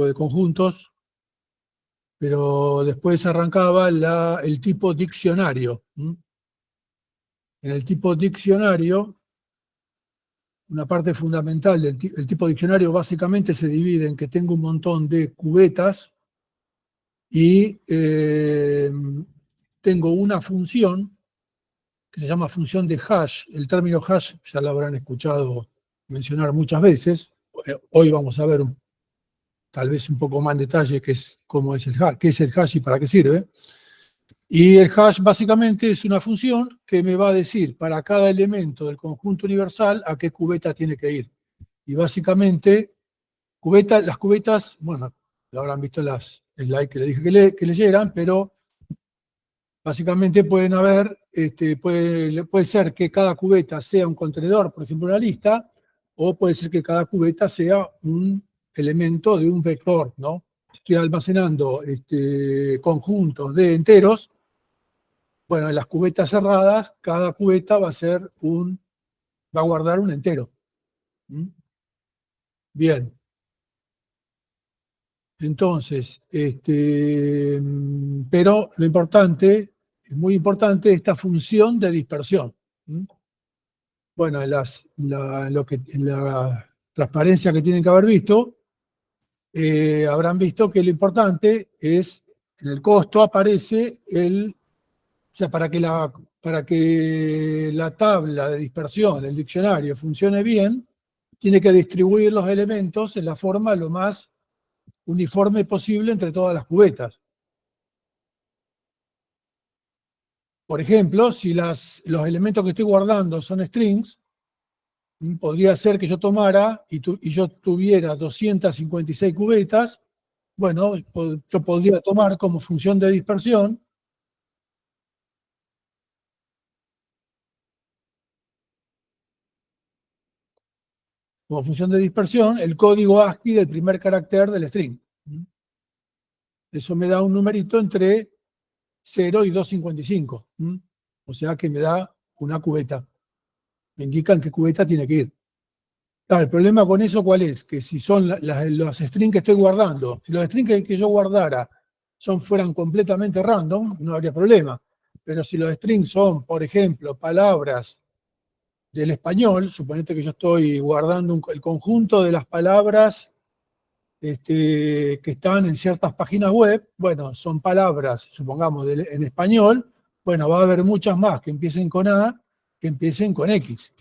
de conjuntos, pero después arrancaba el tipo diccionario. En el tipo diccionario, una parte fundamental del tipo diccionario básicamente se divide en que tengo un montón de cubetas y tengo una función que se llama función de hash. El término hash ya lo habrán escuchado mencionar muchas veces. Hoy vamos a ver tal vez un poco más en detalle qué es el hash y para qué sirve. Y el hash básicamente es una función que me va a decir para cada elemento del conjunto universal a qué cubeta tiene que ir. Y básicamente, las cubetas, bueno, lo habrán visto en las slides que le dije que leyeran, pero básicamente pueden haber, puede ser que cada cubeta sea un contenedor, por ejemplo, una lista, o puede ser que cada cubeta sea un elemento de un vector, ¿no? Estoy almacenando conjuntos de enteros. Bueno, en las cubetas cerradas, cada cubeta va a guardar un entero. Bien. Entonces, pero lo importante, es muy importante, esta función de dispersión. Bueno, en la transparencia que tienen que haber visto, habrán visto que lo importante es, en el costo aparece o sea, para que la tabla de dispersión, el diccionario, funcione bien, tiene que distribuir los elementos en la forma lo más uniforme posible entre todas las cubetas. Por ejemplo, si los elementos que estoy guardando son strings, podría ser que yo tomara y yo tuviera 256 cubetas. Bueno, yo podría tomar como función de dispersión el código ASCII del primer carácter del string. Eso me da un numerito entre 0 y 255. O sea que me da una cubeta. Me indican qué cubeta tiene que ir. Claro, el problema con eso, ¿cuál es? Que si son los strings que estoy guardando, si los strings que yo guardara fueran completamente random, no habría problema. Pero si los strings son, por ejemplo, palabras del español, suponete que yo estoy guardando el conjunto de las palabras que están en ciertas páginas web, bueno, son palabras, supongamos, en español, bueno, va a haber muchas más que empiecen con A que empiecen con X.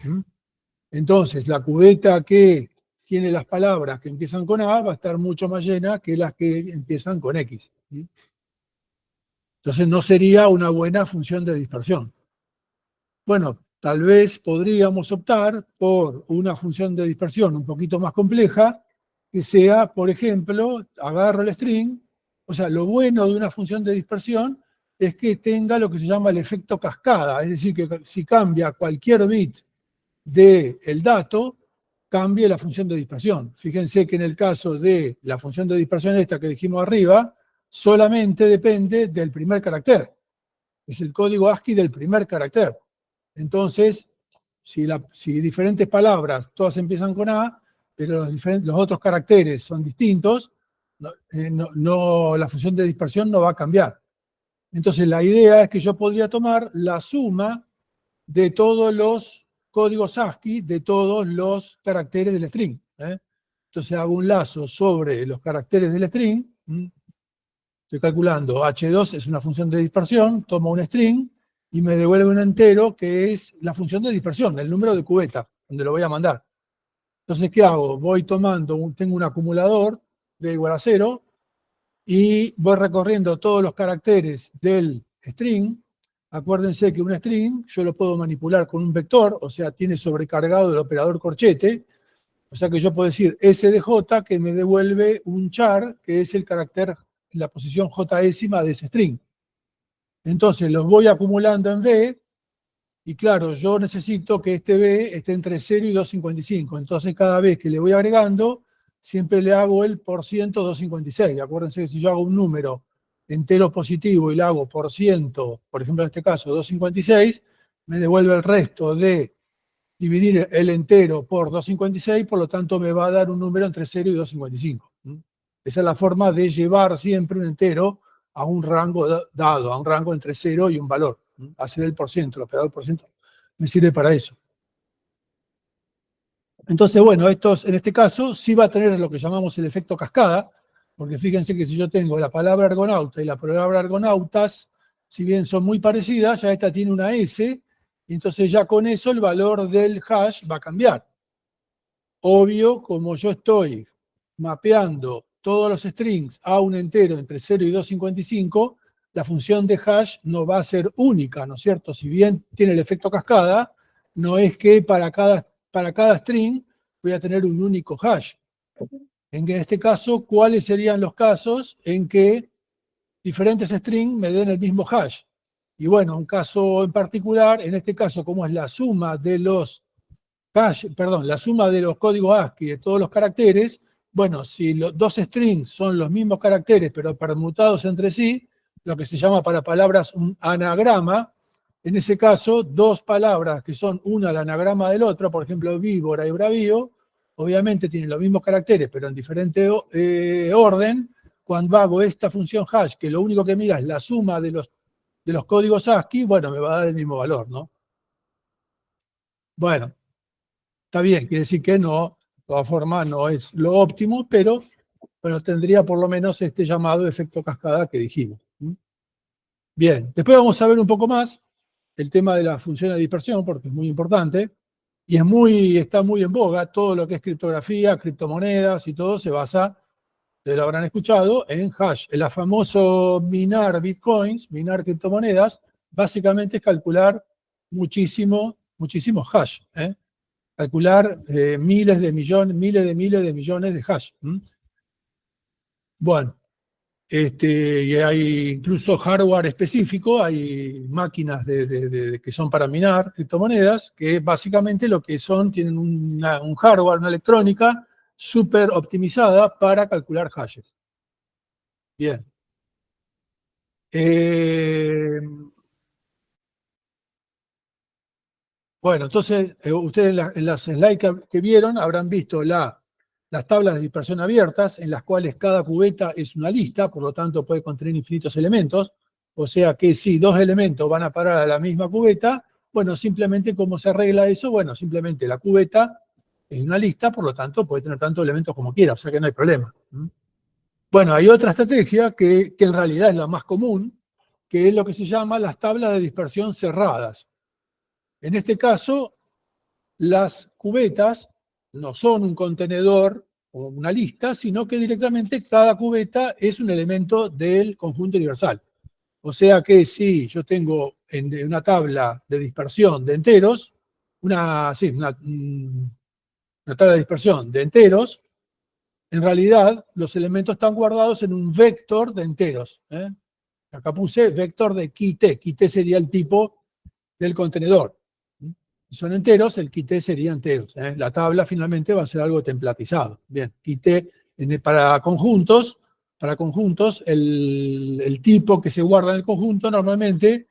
Entonces, la cubeta que tiene las palabras que empiezan con A va a estar mucho más llena que las que empiezan con X. Entonces, no sería una buena función de dispersión. Bueno, tal vez podríamos optar por una función de dispersión un poquito más compleja, que sea, por ejemplo, agarro el string. O sea, lo bueno de una función de dispersión es que tenga lo que se llama el efecto cascada, es decir, que si cambia cualquier bit del dato, cambie la función de dispersión. Fíjense que en el caso de la función de dispersión esta que dijimos arriba, solamente depende del primer carácter. Es el código ASCII del primer carácter. Entonces, si diferentes palabras, todas empiezan con A, pero los otros caracteres son distintos, la función de dispersión no va a cambiar. Entonces, la idea es que yo podría tomar la suma de todos los códigos ASCII, de todos los caracteres del string. Entonces, hago un lazo sobre los caracteres del string. Estoy calculando, H2 es una función de dispersión, tomo un string y me devuelve un entero que es la función de dispersión, el número de cubeta, donde lo voy a mandar. Entonces, ¿qué hago? Voy tomando, tengo un acumulador de igual a 0 y voy recorriendo todos los caracteres del string. Acuérdense que un string yo lo puedo manipular con un vector, o sea, tiene sobrecargado el operador corchete, o sea que yo puedo decir S de J que me devuelve un char, que es el carácter, la posición J-ésima de ese string. Entonces los voy acumulando en B, y claro, yo necesito que este B esté entre 0 y 255. Entonces cada vez que le voy agregando, siempre le hago el % 256. Acuérdense que si yo hago un número entero positivo y le hago por ciento, por ejemplo en este caso 256, me devuelve el resto de dividir el entero por 256, por lo tanto me va a dar un número entre 0 y 255. Esa es la forma de llevar siempre un entero a un rango dado, a un rango entre 0 y un valor. Hacer el porciento, el operador porciento me sirve para eso. Entonces, bueno, en este caso sí va a tener lo que llamamos el efecto cascada, porque fíjense que si yo tengo la palabra argonauta y la palabra argonautas, si bien son muy parecidas, ya esta tiene una S, y entonces ya con eso el valor del hash va a cambiar. Obvio, como yo estoy mapeando todos los strings a un entero entre 0 y 255, la función de hash no va a ser única, ¿no es cierto? Si bien tiene el efecto cascada, no es que para cada string voy a tener un único hash. En este caso, ¿cuáles serían los casos en que diferentes strings me den el mismo hash? Y bueno, un caso en particular, en este caso, como es la suma de los la suma de los códigos ASCII de todos los caracteres, bueno, si los dos strings son los mismos caracteres pero permutados entre sí, lo que se llama para palabras un anagrama, en ese caso, dos palabras que son una el anagrama del otro, por ejemplo, víbora y bravío, obviamente tienen los mismos caracteres pero en diferente orden. Cuando hago esta función hash, que lo único que mira es la suma de los códigos ASCII, bueno, me va a dar el mismo valor, ¿no? Bueno, está bien, quiere decir que no, de todas formas no es lo óptimo, pero bueno, tendría por lo menos este llamado efecto cascada que dijimos. Bien, después vamos a ver un poco más el tema de la función de dispersión, porque es muy importante, y está muy en boga. Todo lo que es criptografía, criptomonedas y todo se basa, ustedes lo habrán escuchado, en hash. El famoso minar bitcoins, minar criptomonedas, básicamente es calcular muchísimos hash, calcular miles de millones de hash. Bueno, y hay incluso hardware específico, hay máquinas que son para minar criptomonedas, que básicamente lo que son, tienen un hardware, una electrónica súper optimizada para calcular hashes. Bien. Bueno, entonces, ustedes en las slides que vieron habrán visto las tablas de dispersión abiertas, en las cuales cada cubeta es una lista, por lo tanto puede contener infinitos elementos. O sea que si dos elementos van a parar a la misma cubeta, bueno, simplemente ¿cómo se arregla eso? Bueno, simplemente la cubeta es una lista, por lo tanto puede tener tantos elementos como quiera, o sea que no hay problema. Bueno, hay otra estrategia que en realidad es la más común, que es lo que se llama las tablas de dispersión cerradas. En este caso, las cubetas no son un contenedor o una lista, sino que directamente cada cubeta es un elemento del conjunto universal. O sea que si yo tengo en una tabla de dispersión de enteros, una tabla de dispersión de enteros, en realidad los elementos están guardados en un vector de enteros. Acá puse vector de key-t. Key-t sería el tipo del contenedor. Si son enteros, el key-t sería enteros. La tabla finalmente va a ser algo templatizado. Bien, key-t para conjuntos, el tipo que se guarda en el conjunto normalmente,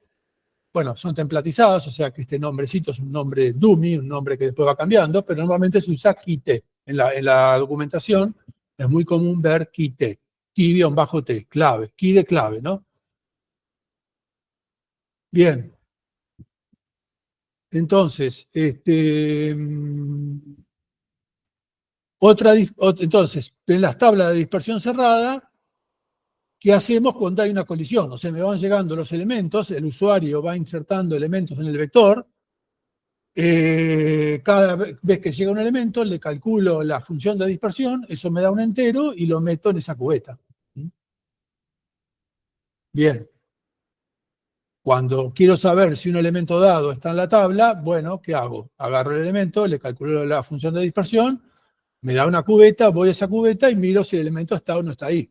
bueno, son templatizados, o sea que este nombrecito es un nombre dummy, un nombre que después va cambiando, pero normalmente se usa key-t. En la documentación es muy común ver key-t, key-t, clave, key de clave, ¿no? Bien. Entonces, entonces, en las tablas de dispersión cerrada, ¿qué hacemos cuando hay una colisión? O sea, me van llegando los elementos, el usuario va insertando elementos en el vector, cada vez que llega un elemento le calculo la función de dispersión, eso me da un entero y lo meto en esa cubeta. Bien. Cuando quiero saber si un elemento dado está en la tabla, bueno, ¿qué hago? Agarro el elemento, le calculo la función de dispersión, me da una cubeta, voy a esa cubeta y miro si el elemento está o no está ahí.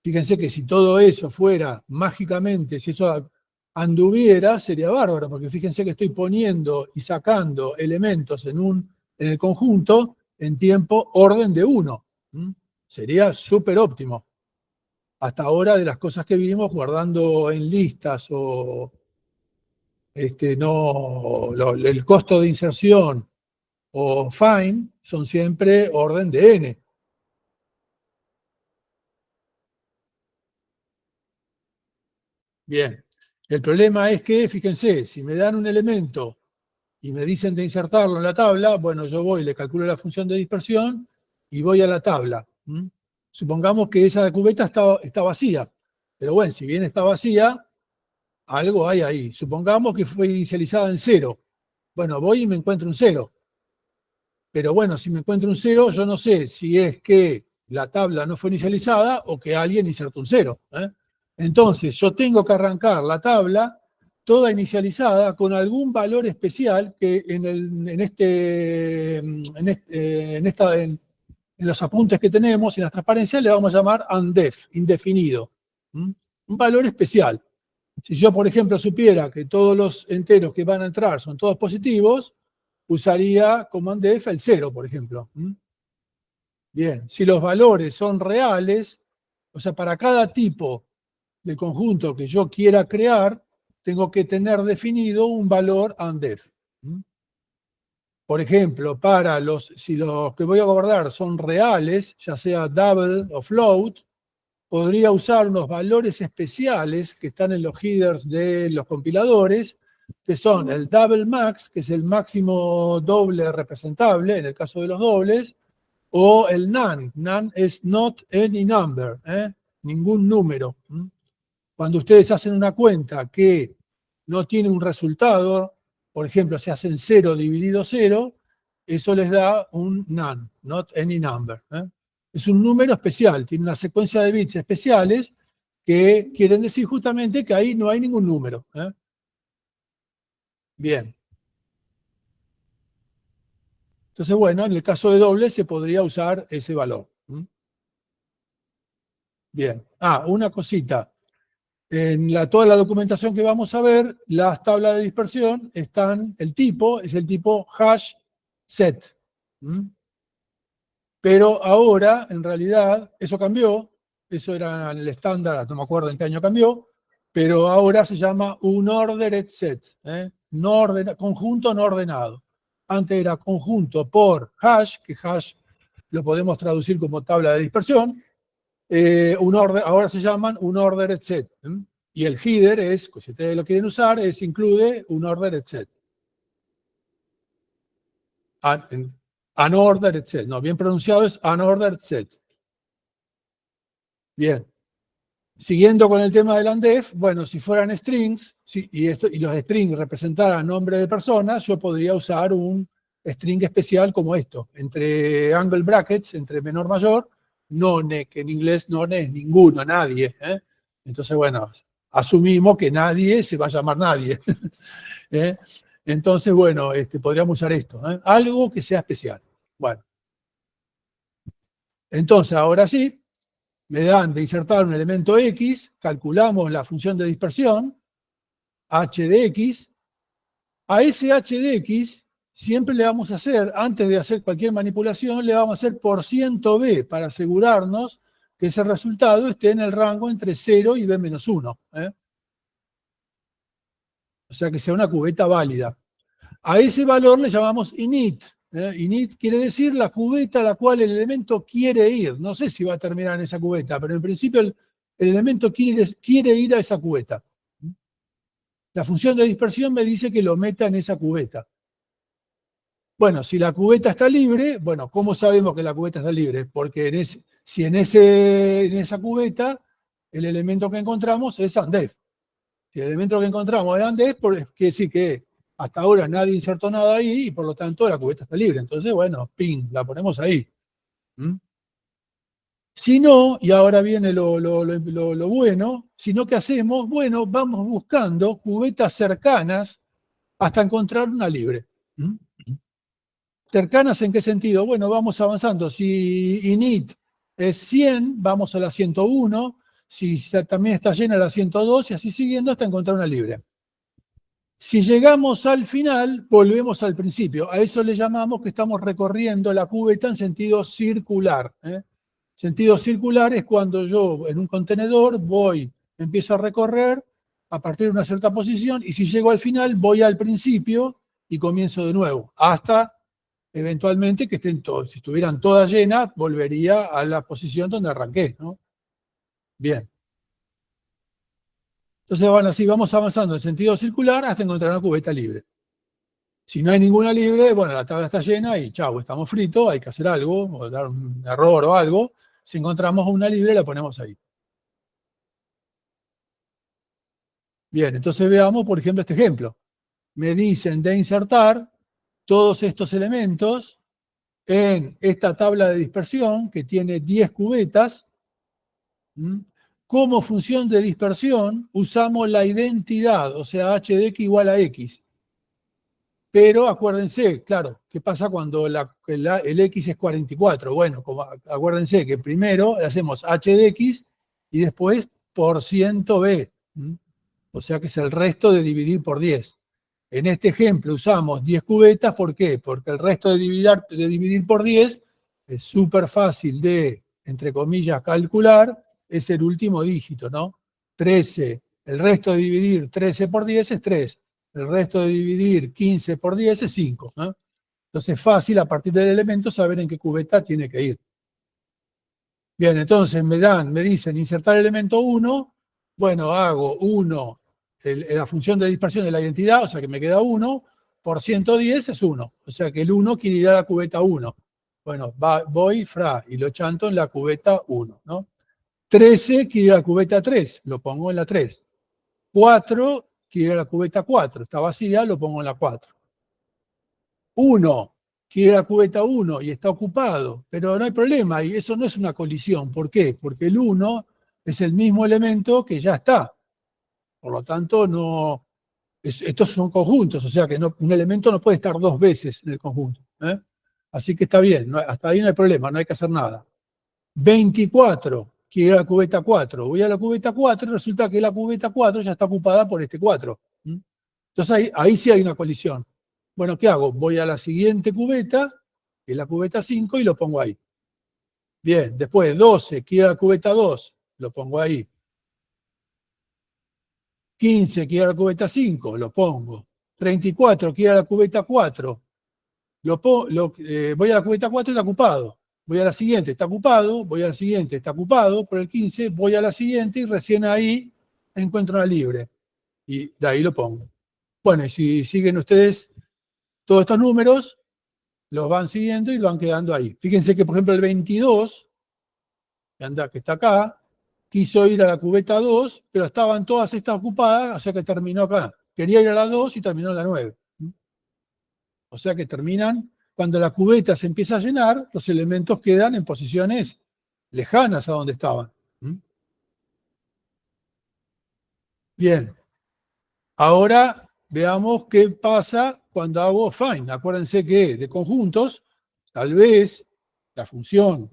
Fíjense que si todo eso fuera mágicamente, si eso anduviera, sería bárbaro, porque fíjense que estoy poniendo y sacando elementos en el conjunto en tiempo orden de 1. Sería súper óptimo. Hasta ahora, de las cosas que vimos, guardando en listas o el costo de inserción o find son siempre orden de n. Bien. El problema es que, fíjense, si me dan un elemento y me dicen de insertarlo en la tabla, bueno, yo voy, le calculo la función de dispersión y voy a la tabla. Supongamos que esa cubeta está vacía, pero bueno, si bien está vacía, algo hay ahí. Supongamos que fue inicializada en 0. Bueno, voy y me encuentro un 0. Pero bueno, si me encuentro un 0, yo no sé si es que la tabla no fue inicializada o que alguien insertó un 0. Entonces, yo tengo que arrancar la tabla toda inicializada con algún valor especial que en los apuntes que tenemos, en las transparencias, le vamos a llamar undef, indefinido. Un valor especial. Si yo, por ejemplo, supiera que todos los enteros que van a entrar son todos positivos, usaría como undef el 0, por ejemplo. Bien, si los valores son reales, o sea, para cada tipo del conjunto que yo quiera crear, tengo que tener definido un valor undef. Por ejemplo, si los que voy a guardar son reales, ya sea double o float, podría usar unos valores especiales que están en los headers de los compiladores, que son el double max, que es el máximo doble representable, en el caso de los dobles, o el none. None es not any number, ningún número. Cuando ustedes hacen una cuenta que no tiene un resultado, por ejemplo, si hacen 0 dividido 0, eso les da un none, not any number. Es un número especial, tiene una secuencia de bits especiales que quieren decir justamente que ahí no hay ningún número. Bien. Entonces, bueno, en el caso de doble se podría usar ese valor. Bien. Una cosita. En toda la documentación que vamos a ver, las tablas de dispersión están, el tipo es el tipo hash set. Pero ahora, en realidad, eso cambió, eso era en el estándar, no me acuerdo en qué año cambió, pero ahora se llama unordered set, conjunto no ordenado. Antes era conjunto por hash, que hash lo podemos traducir como tabla de dispersión, ahora se llaman unordered set. Y el header es, si ustedes lo quieren usar, incluye unordered set. Unordered set, no, bien pronunciado es unordered set. Bien. Siguiendo con el tema del undef, bueno, si fueran strings, y los strings representaran nombre de personas, yo podría usar un string especial como esto, entre angle brackets, entre menor mayor, none, que en inglés none es ninguno, nadie. Entonces, bueno, asumimos que nadie se va a llamar nadie. Entonces, bueno, podríamos usar esto, algo que sea especial. Bueno. Entonces, ahora sí, me dan de insertar un elemento X, calculamos la función de dispersión, h de X. A ese h de X siempre le vamos a hacer, antes de hacer cualquier manipulación, le vamos a hacer %b para asegurarnos que ese resultado esté en el rango entre 0 y b-1. O sea, que sea una cubeta válida. A ese valor le llamamos init. Init quiere decir la cubeta a la cual el elemento quiere ir. No sé si va a terminar en esa cubeta, pero en principio el elemento quiere ir a esa cubeta. La función de dispersión me dice que lo meta en esa cubeta. Bueno, si la cubeta está libre, bueno, ¿cómo sabemos que la cubeta está libre? Porque si en esa cubeta el elemento que encontramos es undef. Si el elemento que encontramos es undef, quiere decir que hasta ahora nadie insertó nada ahí y por lo tanto la cubeta está libre. Entonces, bueno, ping, la ponemos ahí. Si no, y ahora viene lo bueno, si no, ¿qué hacemos? Bueno, vamos buscando cubetas cercanas hasta encontrar una libre. ¿Cercanas en qué sentido? Bueno, vamos avanzando. Si init es 100, vamos a la 101. Si también está llena la 102 y así siguiendo hasta encontrar una libre. Si llegamos al final, volvemos al principio. A eso le llamamos que estamos recorriendo la cubeta en sentido circular. Sentido circular es cuando yo en un contenedor empiezo a recorrer a partir de una cierta posición y si llego al final voy al principio y comienzo de nuevo. Hasta eventualmente que estén todos. Si estuvieran todas llenas, volvería a la posición donde arranqué, ¿no? Bien. Entonces van así, vamos avanzando en sentido circular hasta encontrar una cubeta libre. Si no hay ninguna libre, bueno, la tabla está llena y chau, estamos fritos, hay que hacer algo, o dar un error o algo. Si encontramos una libre, la ponemos ahí. Bien, entonces veamos, por ejemplo, este ejemplo. Me dicen de insertar todos estos elementos en esta tabla de dispersión que tiene 10 cubetas. Como función de dispersión usamos la identidad, o sea, h de x igual a x. Pero acuérdense, claro, ¿qué pasa cuando el x es 44? Bueno, acuérdense que primero hacemos h de x y después por ciento b. O sea que es el resto de dividir por 10. En este ejemplo usamos 10 cubetas, ¿por qué? Porque el resto de dividir por 10 es súper fácil de, entre comillas, calcular, es el último dígito, ¿no? 13. El resto de dividir 13 por 10 es 3. El resto de dividir 15 por 10 es 5. ¿No? Entonces es fácil a partir del elemento saber en qué cubeta tiene que ir. Bien, entonces me dicen insertar elemento 1. Bueno, hago 1, la función de dispersión de la identidad, o sea que me queda 1, por 110 es 1. O sea que el 1 quiere ir a la cubeta 1. Bueno, voy, y lo chanto en la cubeta 1. ¿no? 13 quiere ir a la cubeta 3, lo pongo en la 3. 4 quiere ir a la cubeta 4, está vacía, lo pongo en la 4. 1 quiere ir a la cubeta 1 y está ocupado, pero no hay problema, y eso no es una colisión. ¿Por qué? Porque el 1 es el mismo elemento que ya está. Por lo tanto, no, estos son conjuntos, o sea que un elemento no puede estar dos veces en el conjunto. Así que está bien, hasta ahí no hay problema, no hay que hacer nada. 24 quiere ir a la cubeta 4. Voy a la cubeta 4 y resulta que la cubeta 4 ya está ocupada por este 4. Entonces ahí sí hay una colisión. Bueno, ¿qué hago? Voy a la siguiente cubeta, que es la cubeta 5, y lo pongo ahí. Bien, después 12 quiere ir a la cubeta 2, lo pongo ahí. 15 quiere ir a la cubeta 5, lo pongo. 34 quiere ir a la cubeta 4, voy a la cubeta 4 y está ocupado. Voy a la siguiente, está ocupado. Voy a la siguiente, está ocupado. Por el 15 voy a la siguiente y recién ahí encuentro una libre. Y de ahí lo pongo. Bueno, y si siguen ustedes todos estos números, los van siguiendo y lo van quedando ahí. Fíjense que, por ejemplo, el 22, que está acá, quiso ir a la cubeta 2, pero estaban todas estas ocupadas, o sea que terminó acá. Quería ir a la 2 y terminó en la 9. O sea que terminan, cuando la cubeta se empieza a llenar, los elementos quedan en posiciones lejanas a donde estaban. Bien. Ahora veamos qué pasa cuando hago find. Acuérdense que de conjuntos, tal vez la función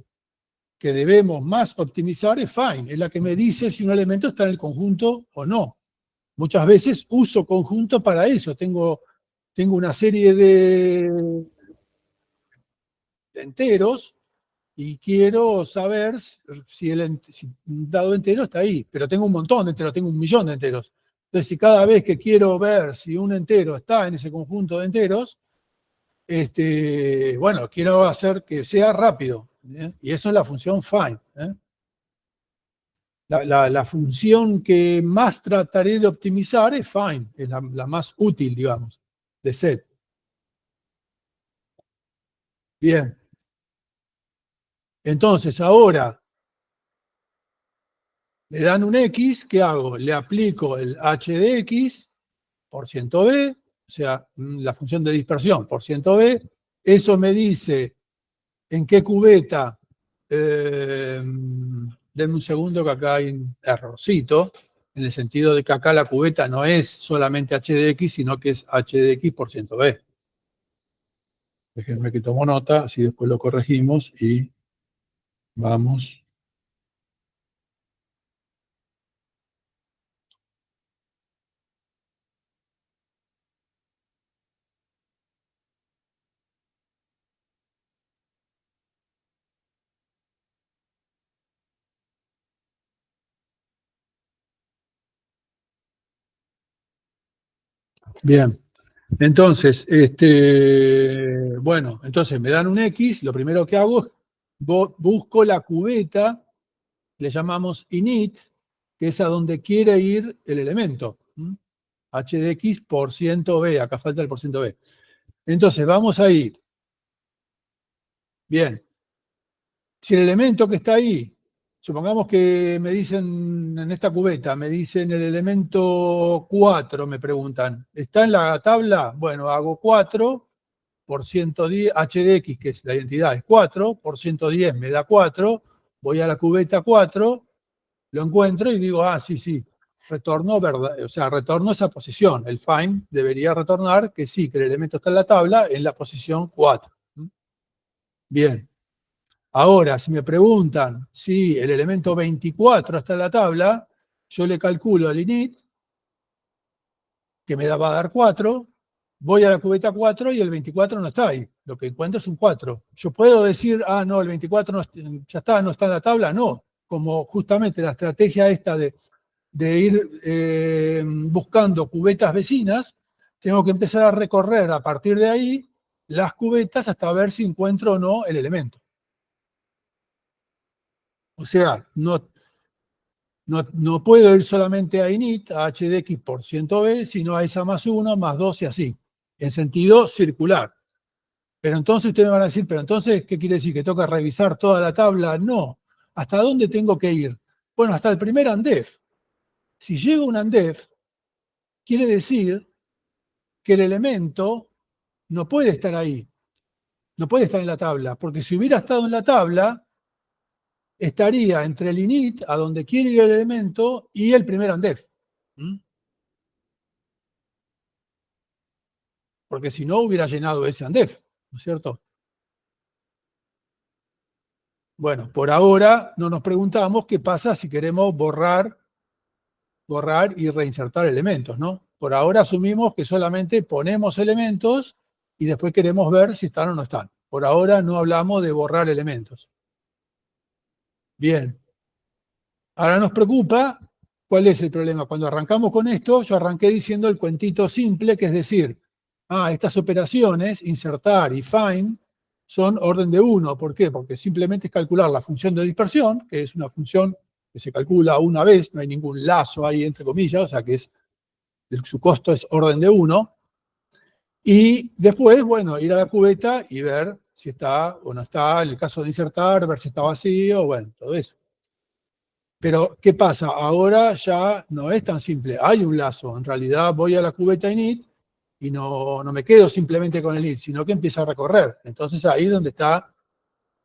que debemos más optimizar es find. Es la que me dice si un elemento está en el conjunto o no. Muchas veces uso conjunto para eso. Tengo una serie de enteros y quiero saber si un dado entero está ahí. Pero tengo un montón de enteros, tengo 1.000.000 de enteros. Entonces, si cada vez que quiero ver si un entero está en ese conjunto de enteros, bueno, quiero hacer que sea rápido. Y eso es la función find. La función que más trataré de optimizar es find, es la más útil, digamos, de set. Bien. Entonces, ahora me dan un X, ¿qué hago? Le aplico el h de x por ciento b, o sea, la función de dispersión por ciento b. Eso me dice en qué cubeta, denme un segundo que acá hay un errorcito, en el sentido de que acá la cubeta no es solamente h de x, sino que es h de x por ciento b. Déjenme que tomo nota, así después lo corregimos y vamos. Bien. Entonces, bueno, entonces me dan un X, lo primero que hago es busco la cubeta, le llamamos init, que es a donde quiere ir el elemento. H de X por ciento B, acá falta el por ciento B. Entonces, vamos ahí. Bien. Si el elemento que está ahí, supongamos que me dicen en esta cubeta, me dicen el elemento 4, me preguntan, ¿está en la tabla? Bueno, hago 4 por 110, h de X, que es la identidad, es 4, por 110 me da 4, voy a la cubeta 4, lo encuentro y digo, ah, sí, retorno, verdad, o sea, retorno esa posición. El find debería retornar que sí, que el elemento está en la tabla, en la posición 4. Bien. Ahora, si me preguntan si el elemento 24 está en la tabla, yo le calculo al init, que va a dar 4, voy a la cubeta 4 y el 24 no está ahí. Lo que encuentro es un 4. Yo puedo decir, ah, no, el 24 ya está, no está en la tabla. No, como justamente la estrategia esta de ir buscando cubetas vecinas, tengo que empezar a recorrer a partir de ahí las cubetas hasta ver si encuentro o no el elemento. O sea, no puedo ir solamente a init, a h de X por ciento B, sino a esa más 1, más 2 y así, en sentido circular. Pero entonces ustedes me van a decir, pero entonces, ¿qué quiere decir? ¿Que toca revisar toda la tabla? No. ¿Hasta dónde tengo que ir? Bueno, hasta el primer ANDEF. Si llego a un ANDEF, quiere decir que el elemento no puede estar ahí, no puede estar en la tabla, porque si hubiera estado en la tabla, estaría entre el init, a donde quiere ir el elemento, y el primer ANDEF. Porque si no, hubiera llenado ese ANDEF, ¿no es cierto? Bueno, por ahora no nos preguntamos qué pasa si queremos borrar y reinsertar elementos, ¿no? Por ahora asumimos que solamente ponemos elementos y después queremos ver si están o no están. Por ahora no hablamos de borrar elementos. Bien. Ahora nos preocupa, ¿cuál es el problema? Cuando arrancamos con esto, yo arranqué diciendo el cuentito simple, que es decir, estas operaciones, insertar y find, son orden de 1. ¿Por qué? Porque simplemente es calcular la función de dispersión, que es una función que se calcula una vez, no hay ningún lazo ahí, entre comillas, o sea que su costo es orden de 1. Y después, bueno, ir a la cubeta y ver si está o no está, en el caso de insertar, ver si está vacío, bueno, todo eso. Pero, ¿qué pasa? Ahora ya no es tan simple. Hay un lazo. En realidad voy a la cubeta init y no me quedo simplemente con el init, sino que empiezo a recorrer. Entonces ahí es donde está,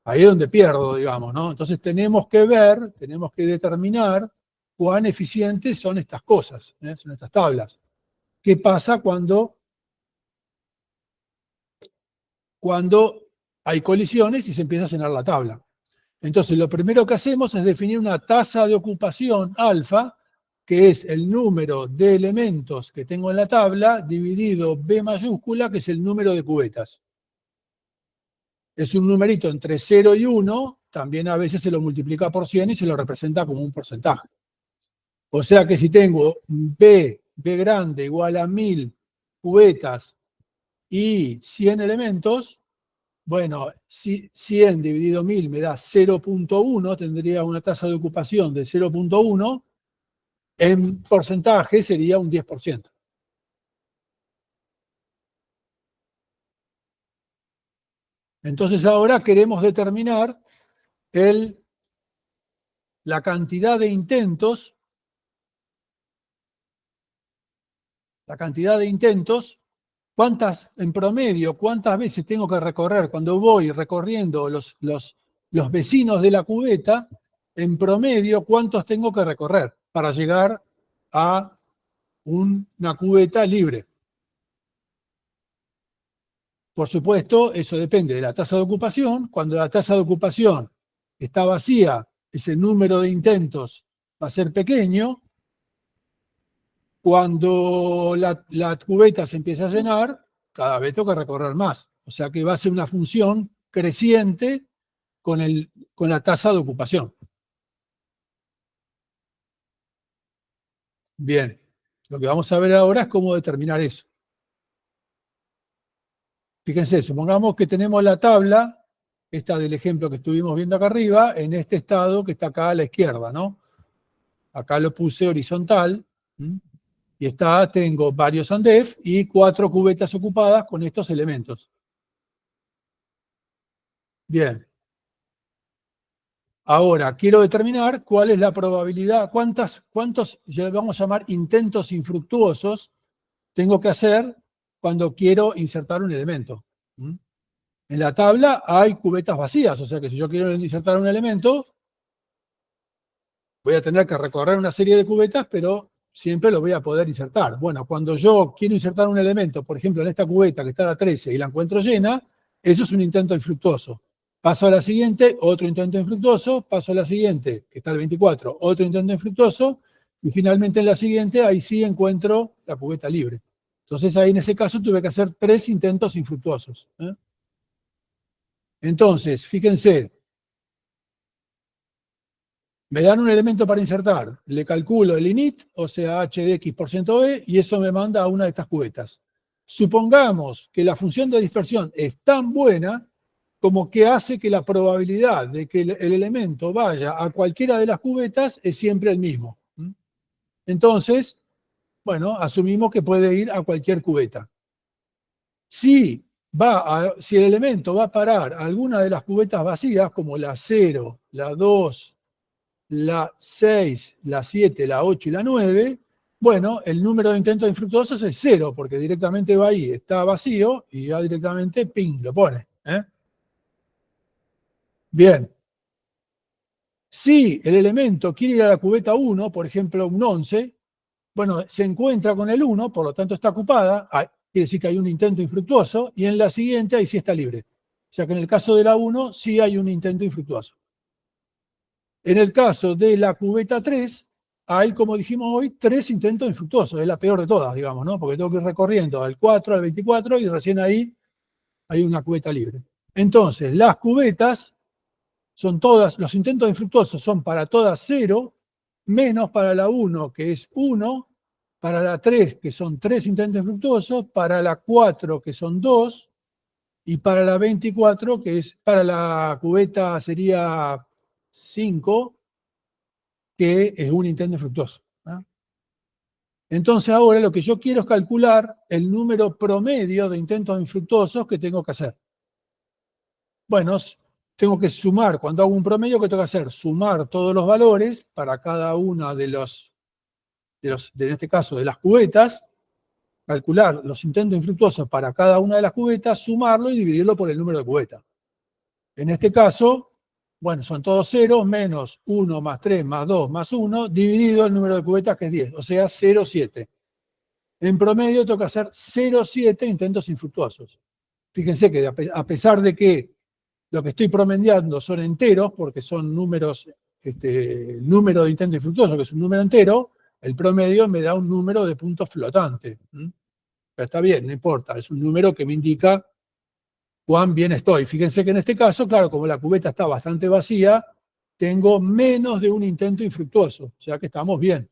ahí es donde pierdo, digamos, ¿no? Entonces tenemos que ver, tenemos que determinar cuán eficientes son estas cosas, son estas tablas. ¿Qué pasa cuando hay colisiones y se empieza a llenar la tabla? Entonces, lo primero que hacemos es definir una tasa de ocupación alfa, que es el número de elementos que tengo en la tabla, dividido B mayúscula, que es el número de cubetas. Es un numerito entre 0 y 1, también a veces se lo multiplica por 100 y se lo representa como un porcentaje. O sea que si tengo B grande igual a 1000 cubetas y 100 elementos, bueno, 100 dividido 1000 me da 0.1, tendría una tasa de ocupación de 0.1, en porcentaje sería un 10%. Entonces ahora queremos determinar la cantidad de intentos, en promedio, cuántas veces tengo que recorrer cuando voy recorriendo los vecinos de la cubeta, en promedio, cuántos tengo que recorrer para llegar a una cubeta libre. Por supuesto, eso depende de la tasa de ocupación. Cuando la tasa de ocupación está vacía, ese número de intentos va a ser pequeño. Cuando la cubeta se empieza a llenar, cada vez tengo que recorrer más. O sea que va a ser una función creciente con la tasa de ocupación. Bien, lo que vamos a ver ahora es cómo determinar eso. Fíjense, supongamos que tenemos la tabla, esta del ejemplo que estuvimos viendo acá arriba, en este estado que está acá a la izquierda, ¿no? acá lo puse horizontal, y tengo varios ANDEF y 4 cubetas ocupadas con estos elementos. Bien. Ahora, quiero determinar cuál es la probabilidad, cuántos, ya vamos a llamar intentos infructuosos, tengo que hacer cuando quiero insertar un elemento. En la tabla hay cubetas vacías, o sea que si yo quiero insertar un elemento, voy a tener que recorrer una serie de cubetas, pero siempre lo voy a poder insertar. Bueno, cuando yo quiero insertar un elemento, por ejemplo, en esta cubeta que está a la 13 y la encuentro llena, eso es un intento infructuoso. Paso a la siguiente, otro intento infructuoso, paso a la siguiente, que está el 24, otro intento infructuoso, y finalmente en la siguiente, ahí sí encuentro la cubeta libre. Entonces ahí en ese caso tuve que hacer 3 intentos infructuosos. Entonces, fíjense, me dan un elemento para insertar, le calculo el init, o sea, h de x%e, y eso me manda a una de estas cubetas. Supongamos que la función de dispersión es tan buena como que hace que la probabilidad de que el elemento vaya a cualquiera de las cubetas es siempre el mismo. Entonces, bueno, asumimos que puede ir a cualquier cubeta. Si el elemento va a parar a alguna de las cubetas vacías, como la 0, la 2, la 6, la 7, la 8 y la 9, bueno, el número de intentos infructuosos es 0, porque directamente va ahí, está vacío, y ya directamente, ping, lo pone. Bien. Si el elemento quiere ir a la cubeta 1, por ejemplo, un 11, bueno, se encuentra con el 1, por lo tanto está ocupada, quiere decir que hay un intento infructuoso, y en la siguiente ahí sí está libre. O sea que en el caso de la 1 sí hay un intento infructuoso. En el caso de la cubeta 3, hay, como dijimos hoy, 3 intentos infructuosos. Es la peor de todas, digamos, ¿no? Porque tengo que ir recorriendo al 4, al 24, y recién ahí hay una cubeta libre. Entonces, las cubetas son todas, los intentos infructuosos son para todas 0, menos para la 1, que es 1, para la 3, que son 3 intentos infructuosos, para la 4, que son 2, y para la 24, que es, para la cubeta sería 5, que es un intento infructuoso. Entonces ahora lo que yo quiero es calcular el número promedio de intentos infructuosos que tengo que hacer. Bueno, tengo que sumar, cuando hago un promedio, ¿qué tengo que hacer? Sumar todos los valores para cada una de en este caso, de las cubetas, calcular los intentos infructuosos para cada una de las cubetas, sumarlo y dividirlo por el número de cubetas. En este caso, bueno, son todos ceros, menos 1 más 3 más 2 más 1, dividido el número de cubetas, que es 10, o sea, 0,7. En promedio tengo que hacer 0,7 intentos infructuosos. Fíjense que a pesar de que lo que estoy promediando son enteros, porque son números, el número de intentos infructuosos, que es un número entero, el promedio me da un número de puntos flotantes. Pero está bien, no importa, es un número que me indica cuán bien estoy. Fíjense que en este caso, claro, como la cubeta está bastante vacía, tengo menos de un intento infructuoso, o sea que estamos bien.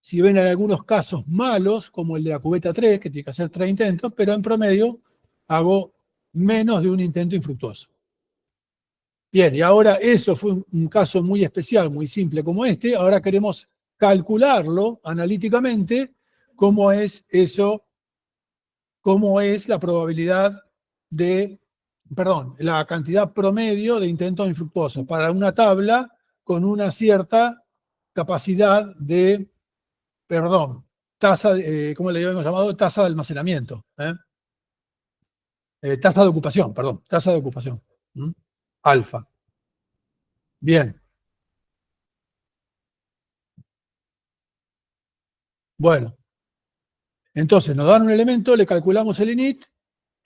Si ven, hay algunos casos malos, como el de la cubeta 3, que tiene que hacer 3 intentos, pero en promedio hago menos de un intento infructuoso. Bien, y ahora eso fue un caso muy especial, muy simple como este. Ahora queremos calcularlo analíticamente, cómo es eso, cómo es la probabilidad la cantidad promedio de intentos infructuosos para una tabla con una cierta capacidad de, tasa, ¿cómo le habíamos llamado? Tasa de almacenamiento. Tasa de ocupación, tasa de ocupación. Alfa. Bien. Bueno. Entonces nos dan un elemento, le calculamos el init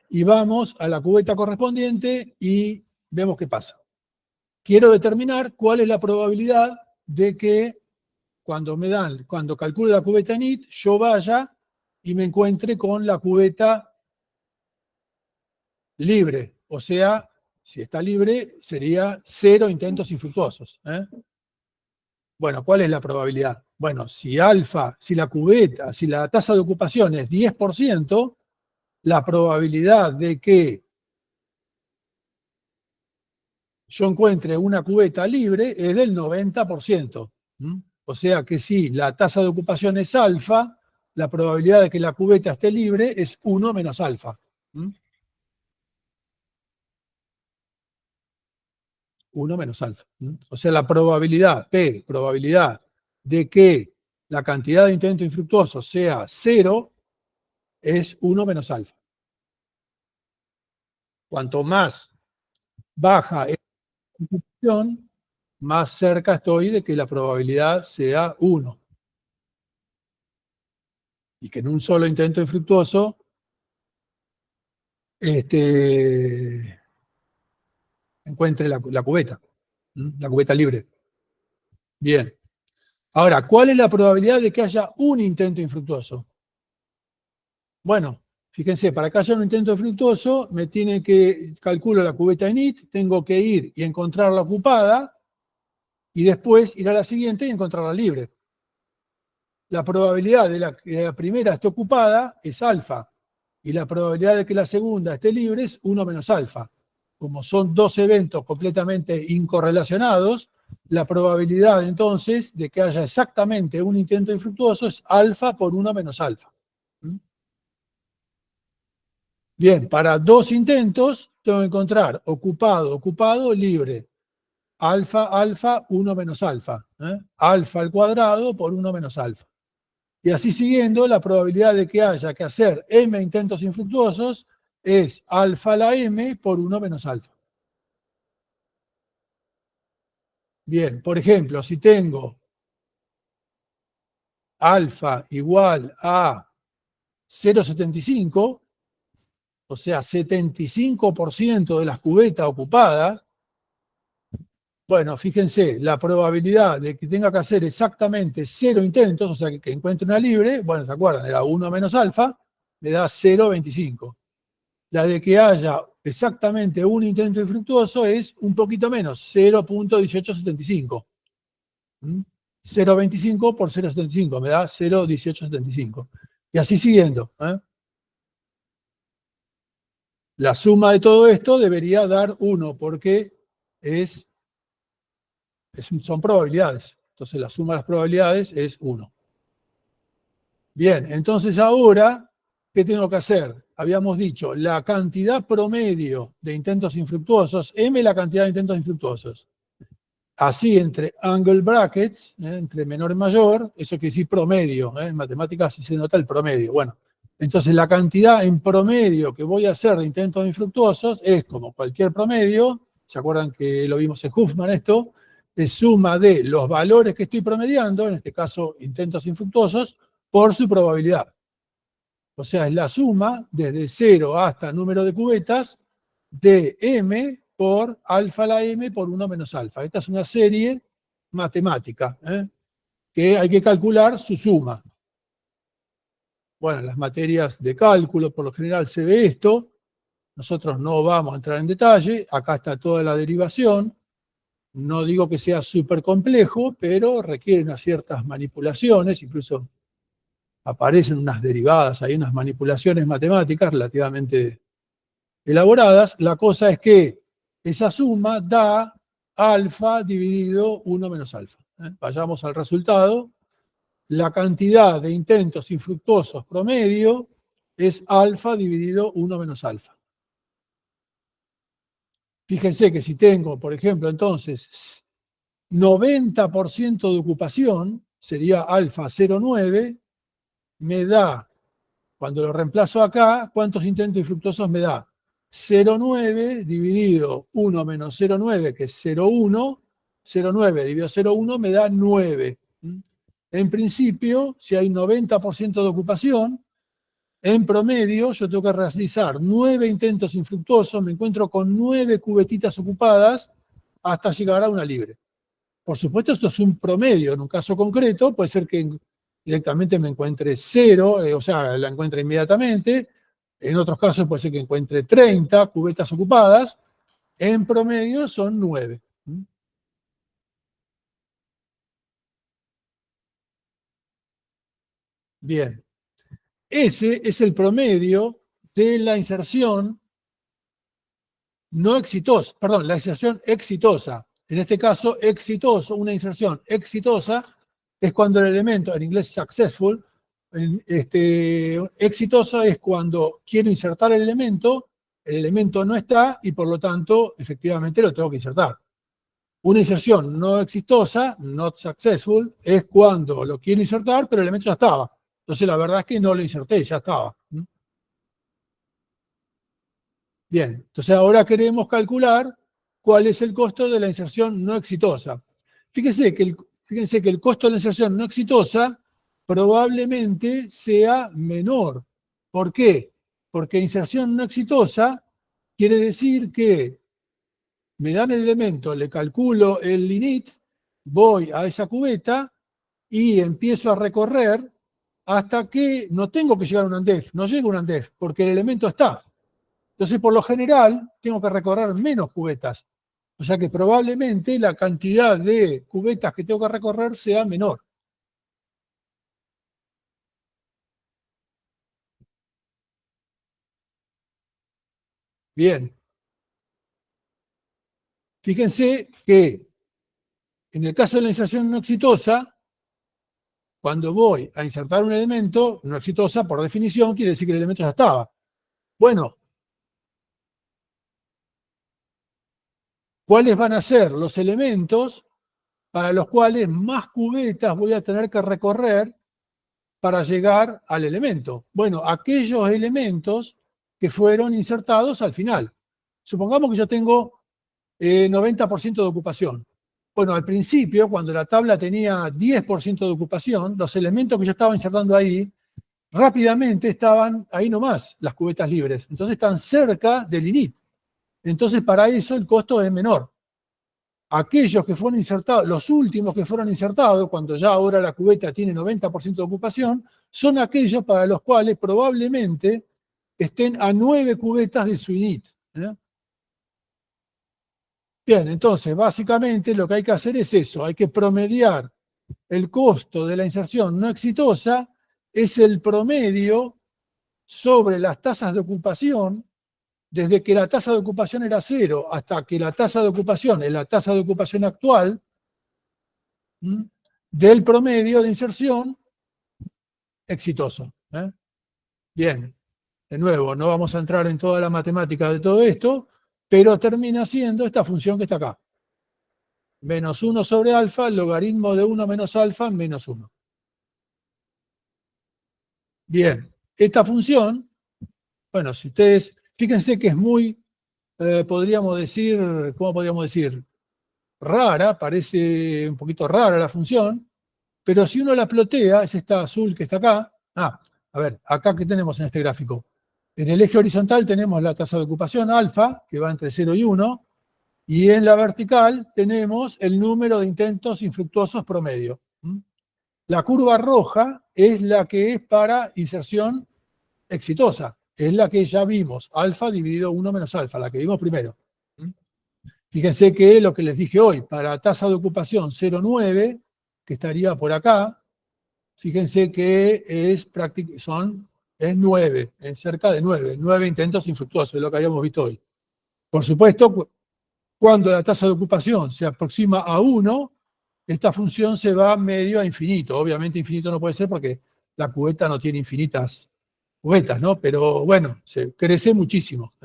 y vamos a la cubeta correspondiente y vemos qué pasa. Quiero determinar cuál es la probabilidad de que cuando calculo la cubeta init, yo vaya y me encuentre con la cubeta libre. O sea, si está libre, sería 0 intentos infructuosos. Bueno, ¿cuál es la probabilidad? Bueno, si la tasa de ocupación es 10%, la probabilidad de que yo encuentre una cubeta libre es del 90%. O sea que si la tasa de ocupación es alfa, la probabilidad de que la cubeta esté libre es 1 menos alfa. 1 menos alfa. O sea, la probabilidad, P, probabilidad de que la cantidad de intentos infructuosos sea 0 es 1 menos alfa. Cuanto más baja es la ocupación, más cerca estoy de que la probabilidad sea 1. Y que en un solo intento infructuoso encuentre la cubeta, la cubeta libre. Bien. Ahora, ¿cuál es la probabilidad de que haya un intento infructuoso? Bueno, fíjense, para que haya un intento infructuoso, me tiene que, calculo la cubeta init, tengo que ir y encontrarla ocupada, y después ir a la siguiente y encontrarla libre. La probabilidad de que la primera esté ocupada es alfa, y la probabilidad de que la segunda esté libre es 1 menos alfa. Como son dos eventos completamente incorrelacionados, la probabilidad entonces de que haya exactamente un intento infructuoso es alfa por 1 menos alfa. Bien, para dos intentos tengo que encontrar ocupado, ocupado, libre. Alfa, alfa, 1 menos alfa. Alfa al cuadrado por 1 menos alfa. Y así siguiendo, la probabilidad de que haya que hacer m intentos infructuosos es alfa a la m por 1 menos alfa. Bien, por ejemplo, si tengo alfa igual a 0,75, o sea, 75% de las cubetas ocupadas, bueno, fíjense, la probabilidad de que tenga que hacer exactamente 0 intentos, o sea, que encuentre una libre, bueno, ¿se acuerdan? Era 1 menos alfa, me da 0,25. La de que haya exactamente un intento infructuoso es un poquito menos, 0,1875. 0,25 por 0,75 me da 0,1875. Y así siguiendo. La suma de todo esto debería dar 1, porque son probabilidades. Entonces la suma de las probabilidades es 1. Bien, entonces ahora, ¿qué tengo que hacer? Habíamos dicho, la cantidad promedio de intentos infructuosos, m la cantidad de intentos infructuosos. Así, entre angle brackets, entre menor y mayor, eso quiere decir promedio. En matemáticas sí se nota el promedio. Bueno, entonces la cantidad en promedio que voy a hacer de intentos infructuosos es, como cualquier promedio, ¿se acuerdan que lo vimos en Huffman esto? Es suma de los valores que estoy promediando, en este caso intentos infructuosos, por su probabilidad. O sea, es la suma desde 0 hasta el número de cubetas de m por alfa a la m por 1 menos alfa. Esta es una serie matemática, que hay que calcular su suma. Bueno, en las materias de cálculo por lo general se ve esto. Nosotros no vamos a entrar en detalle. Acá está toda la derivación. No digo que sea súper complejo, pero requiere unas ciertas manipulaciones, incluso aparecen unas derivadas, hay unas manipulaciones matemáticas relativamente elaboradas. La cosa es que esa suma da alfa dividido 1 menos alfa. Vayamos al resultado. La cantidad de intentos infructuosos promedio es alfa dividido 1 menos alfa. Fíjense que si tengo, por ejemplo, entonces 90% de ocupación, sería alfa 0,9, me da, cuando lo reemplazo acá, ¿cuántos intentos infructuosos me da? 0,9 dividido 1 menos 0,9, que es 0,1. 0,9 dividido 0,1 me da 9. En principio, si hay 90% de ocupación, en promedio yo tengo que realizar 9 intentos infructuosos, me encuentro con 9 cubetitas ocupadas hasta llegar a una libre. Por supuesto, esto es un promedio. En un caso concreto, puede ser que directamente me encuentre 0, o sea, la encuentre inmediatamente. En otros casos puede ser que encuentre 30 cubetas ocupadas. En promedio son 9. Bien. Ese es el promedio de la inserción no exitosa, perdón, la inserción exitosa. En este caso, exitoso, una inserción exitosa es cuando el elemento, en inglés successful, exitosa es cuando quiero insertar el elemento no está y por lo tanto, efectivamente, lo tengo que insertar. Una inserción no exitosa, not successful, es cuando lo quiero insertar, pero el elemento ya estaba. Entonces, la verdad es que no lo inserté, ya estaba. Bien, entonces ahora queremos calcular cuál es el costo de la inserción no exitosa. Fíjense que el costo de la inserción no exitosa probablemente sea menor. ¿Por qué? Porque inserción no exitosa quiere decir que me dan el elemento, le calculo el init, voy a esa cubeta y empiezo a recorrer hasta que no tengo que llegar a un UNDEF, no llego a un UNDEF, porque el elemento está. Entonces, por lo general, tengo que recorrer menos cubetas. O sea que probablemente la cantidad de cubetas que tengo que recorrer sea menor. Bien. Fíjense que en el caso de la inserción no exitosa, cuando voy a insertar un elemento, no exitosa, por definición, quiere decir que el elemento ya estaba. Bueno, ¿cuáles van a ser los elementos para los cuales más cubetas voy a tener que recorrer para llegar al elemento? Bueno, aquellos elementos que fueron insertados al final. Supongamos que yo tengo 90% de ocupación. Bueno, al principio, cuando la tabla tenía 10% de ocupación, los elementos que yo estaba insertando ahí, rápidamente estaban ahí nomás, las cubetas libres. Entonces están cerca del init. Entonces para eso el costo es menor. Aquellos que fueron insertados, los últimos que fueron insertados, cuando ya ahora la cubeta tiene 90% de ocupación, son aquellos para los cuales probablemente estén a 9 cubetas de su init. Bien, entonces básicamente lo que hay que hacer es eso, hay que promediar el costo de la inserción no exitosa, es el promedio sobre las tasas de ocupación, desde que la tasa de ocupación era 0 hasta que la tasa de ocupación es la tasa de ocupación actual, del promedio de inserción exitoso. Bien, de nuevo, no vamos a entrar en toda la matemática de todo esto, pero termina siendo esta función que está acá. Menos 1 sobre alfa, logaritmo de 1 menos alfa, menos 1. Bien, esta función, bueno, si ustedes, fíjense que es muy, podríamos decir, ¿cómo podríamos decir? Rara, parece un poquito rara la función, pero si uno la plotea, es esta azul que está acá. A ver, acá que tenemos en este gráfico. En el eje horizontal tenemos la tasa de ocupación alfa, que va entre 0 y 1, y en la vertical tenemos el número de intentos infructuosos promedio. La curva roja es la que es para inserción exitosa, es la que ya vimos, alfa dividido 1 menos alfa, la que vimos primero. Fíjense que lo que les dije hoy, para tasa de ocupación 0,9, que estaría por acá, fíjense que es 9, es cerca de 9 intentos infructuosos, es lo que habíamos visto hoy. Por supuesto, cuando la tasa de ocupación se aproxima a 1, esta función se va medio a infinito. Obviamente infinito no puede ser porque la cubeta no tiene infinitas cubetas, ¿no? Pero bueno, se crece muchísimo.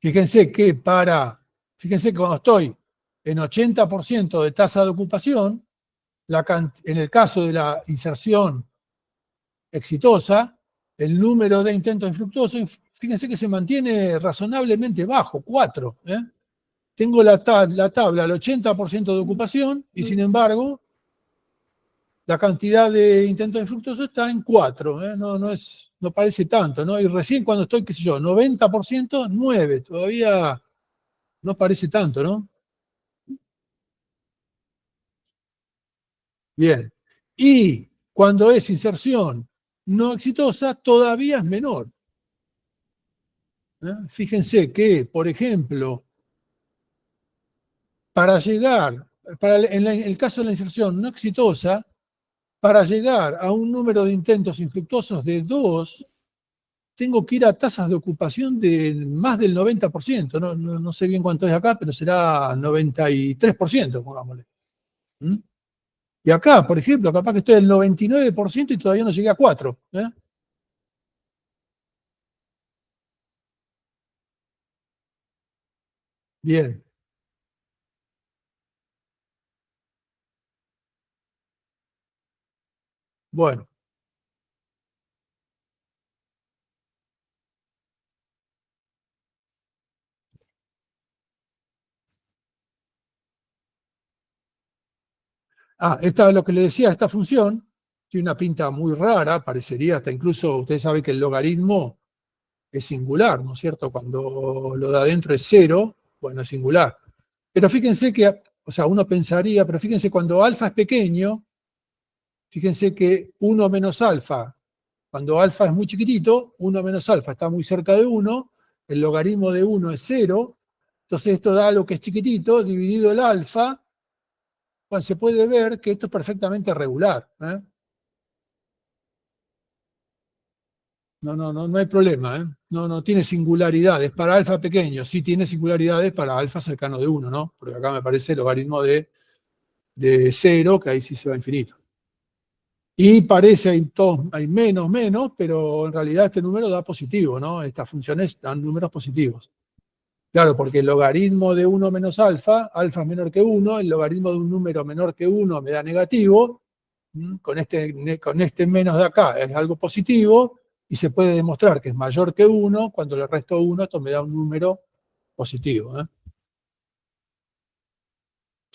Fíjense que cuando estoy en 80% de tasa de ocupación, en el caso de la inserción exitosa, el número de intentos infructuosos, fíjense que se mantiene razonablemente bajo, 4. Tengo la tabla al 80% de ocupación y sin embargo la cantidad de intentos infructuosos está en 4. No parece tanto, ¿no? Y recién cuando estoy, qué sé yo, 90%, 9. Todavía no parece tanto, ¿no? Bien. Y cuando es inserción no exitosa, todavía es menor. Fíjense que, por ejemplo, para llegar, en el caso de la inserción no exitosa, para llegar a un número de intentos infructuosos de 2, tengo que ir a tasas de ocupación de más del 90%. No sé bien cuánto es acá, pero será 93%, pongámosle. ¿Mm? Y acá, por ejemplo, capaz que estoy al 99% y todavía no llegué a 4. Bien, bueno. Esta es lo que le decía, esta función tiene una pinta muy rara, parecería hasta incluso, ustedes saben que el logaritmo es singular, ¿no es cierto? Cuando lo de adentro es cero, bueno, es singular. Pero fíjense que, o sea, uno pensaría, pero fíjense, cuando alfa es pequeño, fíjense que 1 menos alfa, cuando alfa es muy chiquitito, 1 menos alfa está muy cerca de 1, el logaritmo de 1 es cero, entonces esto da lo que es chiquitito, dividido el alfa, bueno, se puede ver que esto es perfectamente regular. No hay problema, ¿eh? No tiene singularidades. Para alfa pequeño sí tiene singularidades para alfa cercano de 1, ¿no? Porque acá me parece el logaritmo de 0, que ahí sí se va a infinito. Y parece, hay menos, pero en realidad este número da positivo, ¿no? Estas funciones dan números positivos. Claro, porque el logaritmo de 1 menos alfa, alfa es menor que 1, el logaritmo de un número menor que 1 me da negativo, con este menos de acá es algo positivo, y se puede demostrar que es mayor que 1 cuando le resto 1, esto me da un número positivo.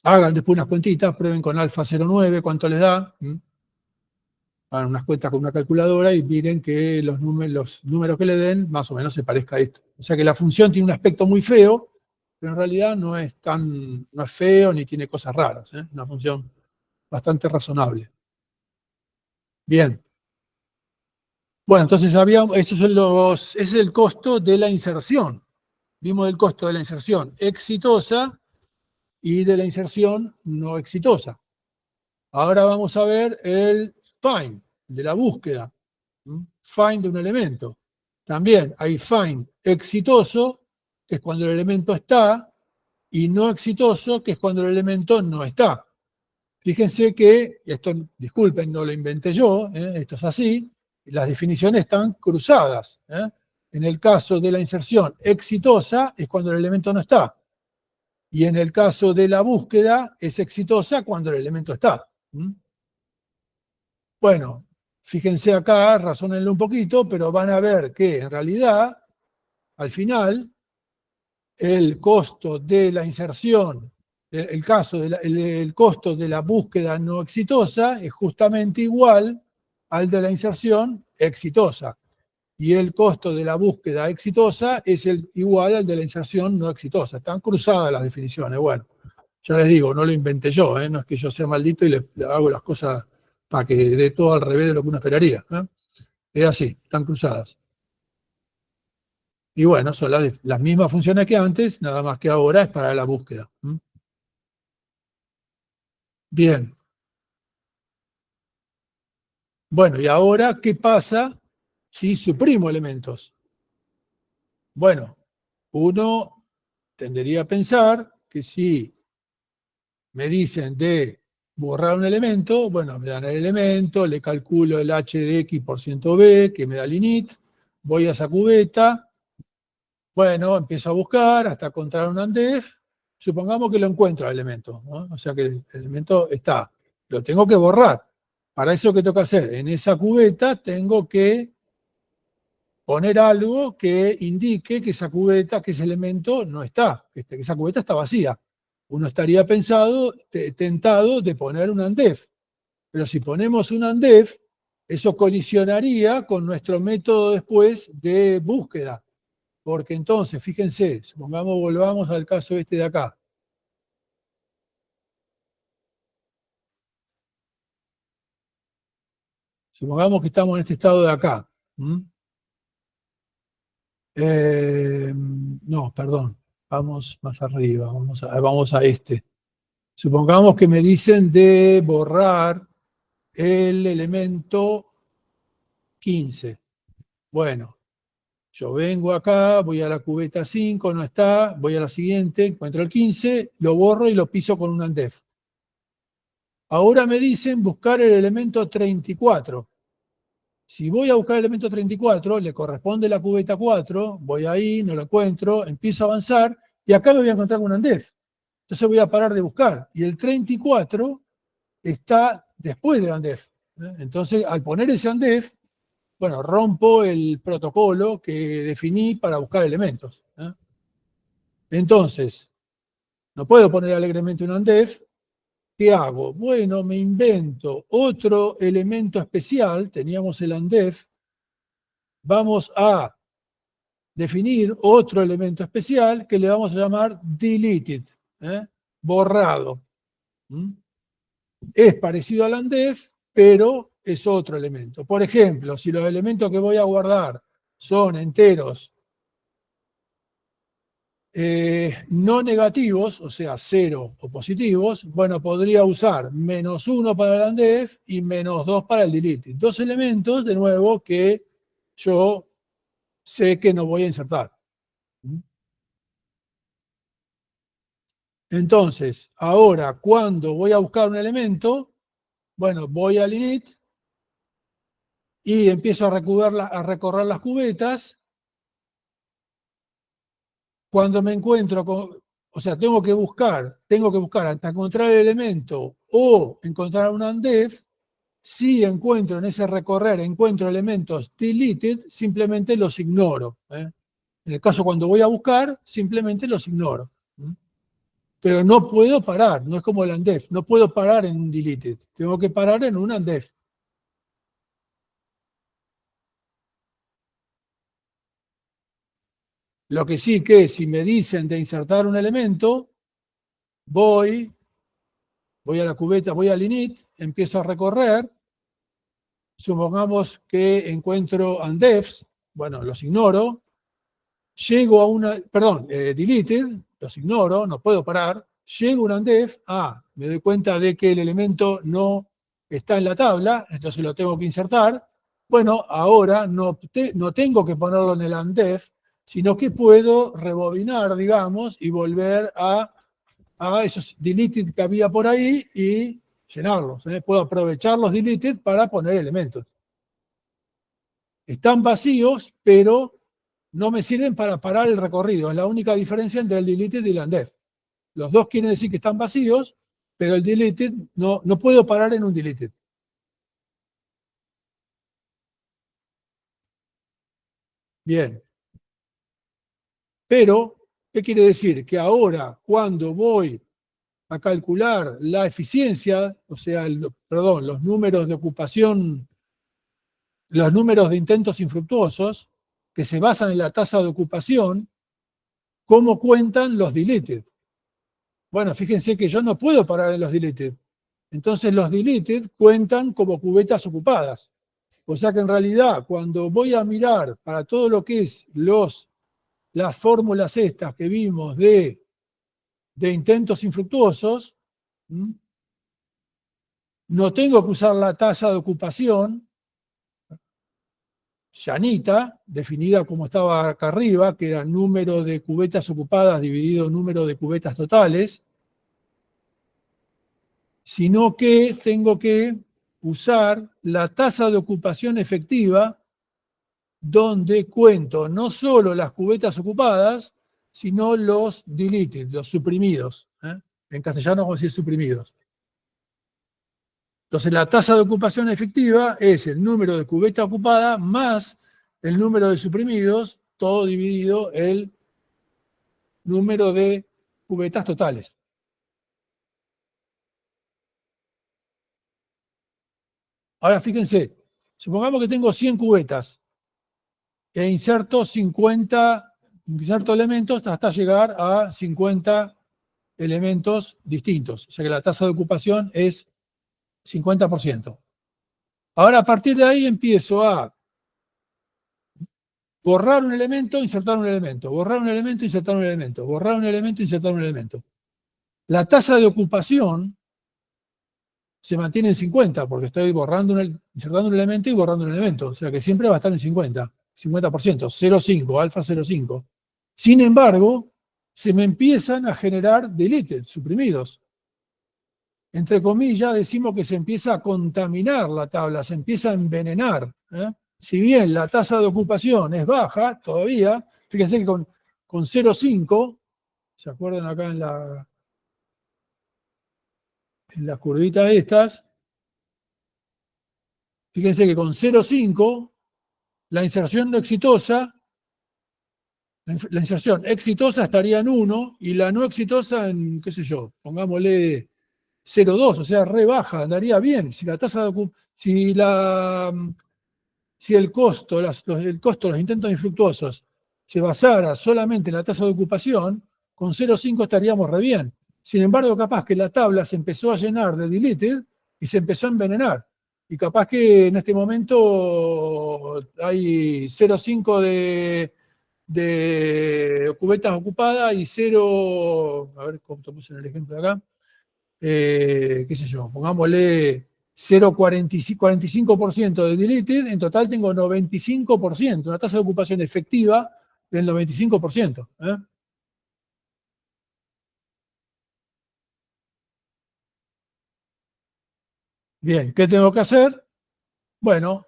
Hagan después unas cuentitas, prueben con alfa 0,9 cuánto les da. Hagan unas cuentas con una calculadora y miren que los números que le den más o menos se parezca a esto. O sea que la función tiene un aspecto muy feo, pero en realidad no es feo ni tiene cosas raras. Una función bastante razonable. Bien. Bueno, entonces ese es el costo de la inserción. Vimos el costo de la inserción exitosa y de la inserción no exitosa. Ahora vamos a ver el find, de la búsqueda. Find de un elemento. También hay find exitoso, que es cuando el elemento está, y no exitoso, que es cuando el elemento no está. Fíjense que, esto, disculpen, no lo inventé yo, esto es así, las definiciones están cruzadas. En el caso de la inserción exitosa es cuando el elemento no está. Y en el caso de la búsqueda es exitosa cuando el elemento está. Bueno, fíjense acá, razónenlo un poquito, pero van a ver que en realidad, al final, el costo de la inserción, el costo de la búsqueda no exitosa es justamente igual al de la inserción exitosa. Y el costo de la búsqueda exitosa es igual al de la inserción no exitosa. Están cruzadas las definiciones. Bueno, ya les digo, no lo inventé yo, no es que yo sea maldito y le hago las cosas para que dé todo al revés de lo que uno esperaría. Es así, están cruzadas. Y bueno, son las mismas funciones que antes, nada más que ahora es para la búsqueda. Bien. Bueno, y ahora, ¿qué pasa si suprimo elementos? Bueno, uno tendería a pensar que si me dicen de borrar un elemento, bueno, me dan el elemento, le calculo el h de x por ciento b, que me da el init, voy a esa cubeta, bueno, empiezo a buscar hasta encontrar un ANDEF, supongamos que lo encuentro el elemento, ¿no? O sea que el elemento está, lo tengo que borrar. Para eso, ¿qué tengo que hacer? En esa cubeta tengo que poner algo que indique que esa cubeta, que ese elemento no está, que esa cubeta está vacía. Uno estaría tentado de poner un ANDEF, pero si ponemos un ANDEF, eso colisionaría con nuestro método después de búsqueda, porque entonces, fíjense, supongamos, volvamos al caso este de acá. Supongamos que estamos en este estado de acá. No, perdón, vamos más arriba, vamos a este. Supongamos que me dicen de borrar el elemento 15. Bueno, Yo vengo acá, voy a la cubeta 5, no está, voy a la siguiente, encuentro el 15, lo borro y lo piso con un UNDEF. Ahora me dicen buscar el elemento 34. Si voy a buscar el elemento 34, le corresponde la cubeta 4, voy ahí, no lo encuentro, empiezo a avanzar y acá me voy a encontrar con un UNDEF. Entonces voy a parar de buscar. Y el 34 está después del UNDEF. Entonces, al poner ese UNDEF, bueno, rompo el protocolo que definí para buscar elementos. Entonces, no puedo poner alegremente un UNDEF. ¿Qué hago? Bueno, me invento otro elemento especial. Teníamos el UNDEF. Vamos a definir otro elemento especial que le vamos a llamar deleted, borrado. Es parecido al UNDEF, pero es otro elemento. Por ejemplo, si los elementos que voy a guardar son enteros no negativos, o sea, 0 o positivos, bueno, podría usar -1 para el UNDEF y -2 para el deleted. Dos elementos, de nuevo, que yo sé que no voy a insertar. Entonces, ahora, cuando voy a buscar un elemento, bueno, voy al init y empiezo a recorrer las cubetas. Cuando me encuentro con, o sea, tengo que buscar hasta encontrar el elemento o encontrar un UNDEF. Si encuentro en ese recorrer, encuentro elementos deleted, simplemente los ignoro. En el caso cuando voy a buscar, simplemente los ignoro. Pero no puedo parar, no es como el UNDEF, no puedo parar en un deleted, tengo que parar en un UNDEF. Lo que sí que si me dicen de insertar un elemento, voy a la cubeta, voy al init, empiezo a recorrer, supongamos que encuentro UNDEFs, bueno, los ignoro, llego a una, perdón, deleted, los ignoro, no puedo parar, llego a un UNDEF, me doy cuenta de que el elemento no está en la tabla, entonces lo tengo que insertar. Bueno, ahora no tengo que ponerlo en el UNDEF, sino que puedo rebobinar, digamos, y volver a esos deleted que había por ahí y llenarlos. Puedo aprovechar los deleted para poner elementos. Están vacíos, pero no me sirven para parar el recorrido. Es la única diferencia entre el deleted y el UNDEF. Los dos quieren decir que están vacíos, pero el deleted no puedo parar en un deleted. Bien. Pero, ¿qué quiere decir? Que ahora, cuando voy a calcular la eficiencia, o sea, los números de ocupación, los números de intentos infructuosos, que se basan en la tasa de ocupación, ¿cómo cuentan los deleted? Bueno, fíjense que yo no puedo parar en los deleted. Entonces los deleted cuentan como cubetas ocupadas. O sea que en realidad, cuando voy a mirar para todo lo que es las fórmulas estas que vimos de intentos infructuosos, no tengo que usar la tasa de ocupación llanita, definida como estaba acá arriba, que era número de cubetas ocupadas dividido número de cubetas totales, sino que tengo que usar la tasa de ocupación efectiva, donde cuento no solo las cubetas ocupadas, sino los deleted, los suprimidos. En castellano vamos a decir suprimidos. Entonces la tasa de ocupación efectiva es el número de cubetas ocupadas más el número de suprimidos, todo dividido el número de cubetas totales. Ahora fíjense, supongamos que tengo 100 cubetas e inserto elementos hasta llegar a 50 elementos distintos. O sea que la tasa de ocupación es 50%. Ahora a partir de ahí empiezo a borrar un elemento, insertar un elemento, borrar un elemento, insertar un elemento, borrar un elemento, insertar un elemento. La tasa de ocupación se mantiene en 50, porque estoy insertando un elemento y borrando un elemento. O sea que siempre va a estar en 50. 50%, 0,5, alfa 0,5. Sin embargo, se me empiezan a generar deleted, suprimidos. Entre comillas, decimos que se empieza a contaminar la tabla, se empieza a envenenar. Si bien la tasa de ocupación es baja todavía, fíjense que con 0,5, ¿se acuerdan acá en la curvita estas? Fíjense que con 0,5 la inserción no exitosa, la inserción exitosa estaría en 1 y la no exitosa en, qué sé yo, pongámosle 0,2, o sea, re baja, andaría bien. Si la tasa de si el costo, el costo de los intentos infructuosos se basara solamente en la tasa de ocupación, con 0,5 estaríamos re bien. Sin embargo, capaz que la tabla se empezó a llenar de deleted y se empezó a envenenar. Y capaz que en este momento hay 0,5 de cubetas ocupadas y 0, a ver cómo puse en el ejemplo de acá, qué sé yo, pongámosle 0,45% de deleted, en total tengo 95%, una tasa de ocupación efectiva del 95%. Bien, ¿qué tengo que hacer? Bueno,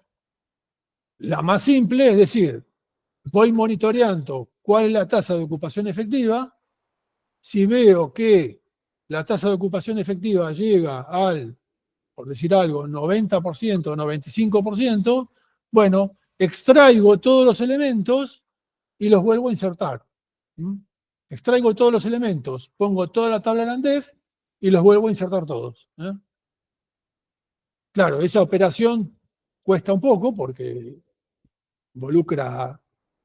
la más simple es decir, voy monitoreando cuál es la tasa de ocupación efectiva. Si veo que la tasa de ocupación efectiva llega al, por decir algo, 90% o 95%, bueno, extraigo todos los elementos y los vuelvo a insertar. Extraigo todos los elementos, pongo toda la tabla en ANDEF y los vuelvo a insertar todos. Claro, esa operación cuesta un poco porque involucra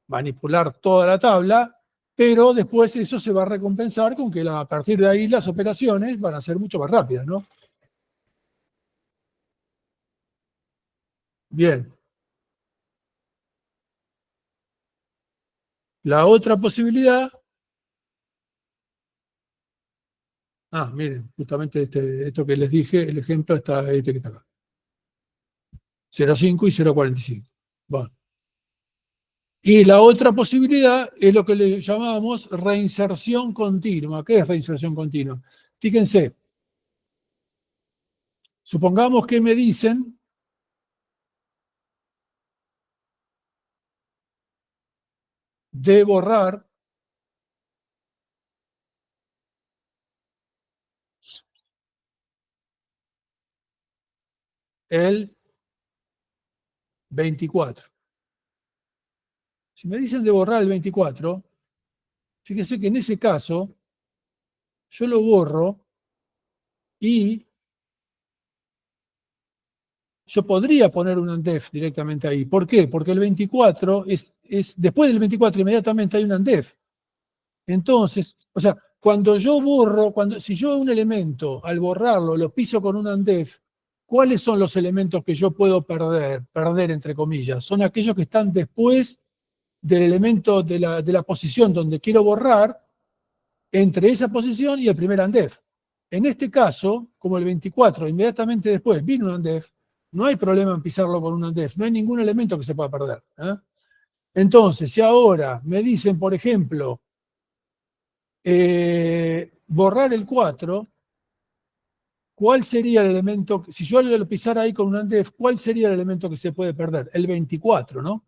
manipular toda la tabla, pero después eso se va a recompensar con que a partir de ahí las operaciones van a ser mucho más rápidas, ¿no? Bien. La otra posibilidad, miren, justamente esto que les dije, el ejemplo está este que está acá. 0,5 y 0,45. Bueno. Y la otra posibilidad es lo que le llamamos reinserción continua. ¿Qué es reinserción continua? Fíjense, supongamos que me dicen de borrar el 24. Si me dicen de borrar el 24, fíjense que en ese caso yo lo borro y yo podría poner un UNDEF directamente ahí. ¿Por qué? Porque el 24 después del 24 inmediatamente hay un UNDEF. Entonces, o sea, cuando yo borro, si yo un elemento, al borrarlo, lo piso con un UNDEF, ¿cuáles son los elementos que yo puedo perder entre comillas? Son aquellos que están después del elemento de la posición donde quiero borrar, entre esa posición y el primer UNDEF. En este caso, como el 24, inmediatamente después vino un UNDEF, no hay problema en pisarlo con un UNDEF, no hay ningún elemento que se pueda perder. Entonces, si ahora me dicen, por ejemplo, borrar el 4, ¿cuál sería el elemento? Si yo lo pisara ahí con un UNDEF, ¿cuál sería el elemento que se puede perder? El 24, ¿no?